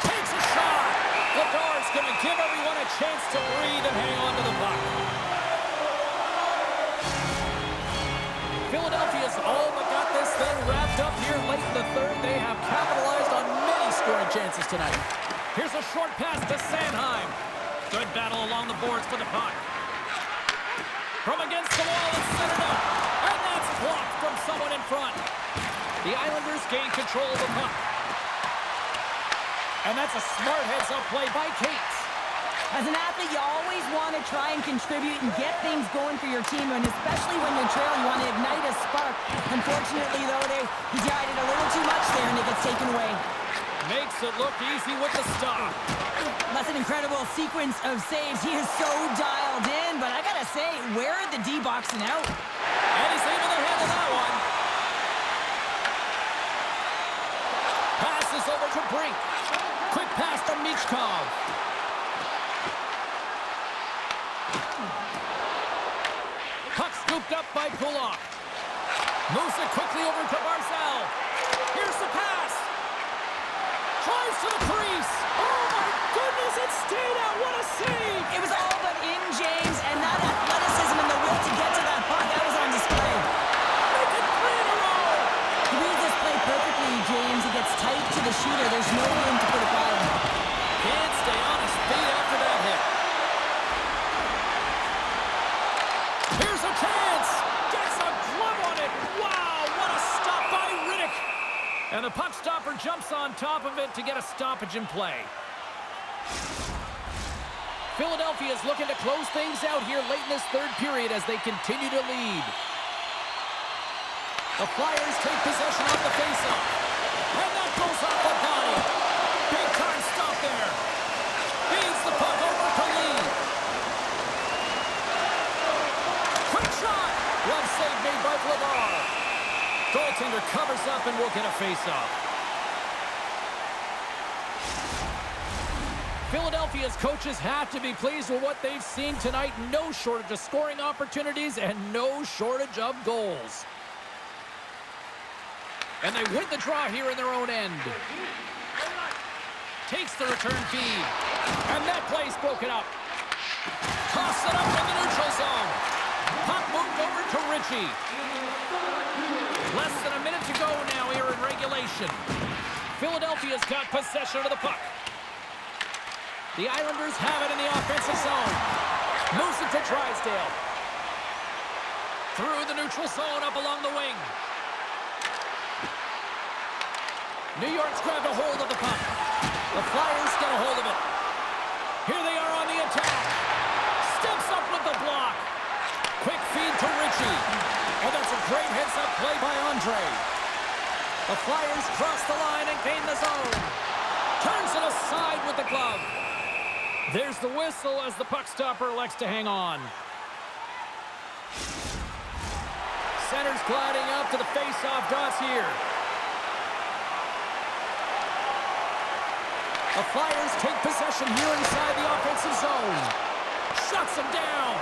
Takes a shot. Ladar's going to give everyone a chance to breathe and hang on to the puck. Philadelphia's all but got this thing wrapped up here late in the third. They have capitalized on many scoring chances tonight. Here's a short pass to Sanheim. Good battle along the boards for the puck. From against the wall, it's centered up. And that's blocked from someone in front. The Islanders gain control of the puck. And that's a smart heads-up play by Cates. As an athlete, you always want to try and contribute and get things going for your team, and especially when you're trailing, you want to ignite a spark. Unfortunately, though, he tried it a little too much there, and it gets taken away. Makes it look easy with the stop. That's an incredible sequence of saves. He is so dialed in, but I got to say, where are the D boxing out? And he's able to handle that one. Passes over to Brink. Quick pass to Michkov. Puck scooped up by Kulak. Moves it quickly over to Barzal. Here's the pass. Drives to the crease. Oh my goodness, it stayed out. What a save. It was all but in, James, and that athleticism and the will to get to that puck. That chance. Gets a glove on it. Wow, what a stop by Riddick. And the puck stopper jumps on top of it to get a stoppage in play. Philadelphia is looking to close things out here late in this third period as they continue to lead. The Flyers take possession off the faceoff. And that goes off the body. Big time stop there. Feeds the puck over to Lee. Quick shot. Glove save made by Blavar. Goaltender covers up and will get a faceoff. Philadelphia's coaches have to be pleased with what they've seen tonight. No shortage of scoring opportunities and no shortage of goals. And they win the draw here in their own end. Takes the return feed. And that play's broken up. Toss it up in the neutral zone. Puck moved over to Ritchie. Less than a minute to go now here in regulation. Philadelphia's got possession of the puck. The Islanders have it in the offensive zone. Moves it to Drysdale. Through the neutral zone up along the wing. New York's grabbed a hold of the puck. The Flyers get a hold of it. Here they are on the attack. Steps up with the block. Quick feed to Ritchie. And that's a great heads-up play by Andre. The Flyers cross the line and gain the zone. Turns it aside with the glove. There's the whistle as the puck stopper elects to hang on. Center's gliding up to the face-off dots here. The Flyers take possession here inside the offensive zone. Shuts them down.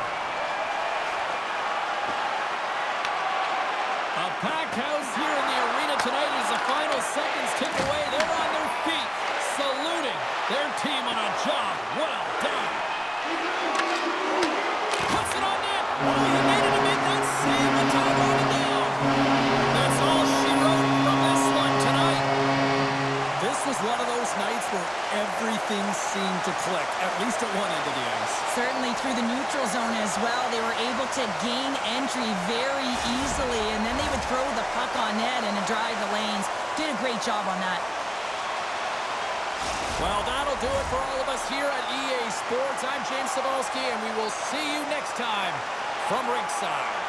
A packed house here in the arena tonight as the final seconds tick away. They're on their feet, saluting their team on a job well done. Puts it on net. Oh, he made it to make that save with time running down. That's all she wrote from this one tonight. This was one of those nights where everything seemed to click, at least at one end of the ice. Certainly through the neutral zone as well. They were able to gain entry very easily, and then they would throw the puck on net and drive the lanes. Did a great job on that. Well, that'll do it for all of us here at EA Sports. I'm James Cebulski, and we will see you next time from Rinkside.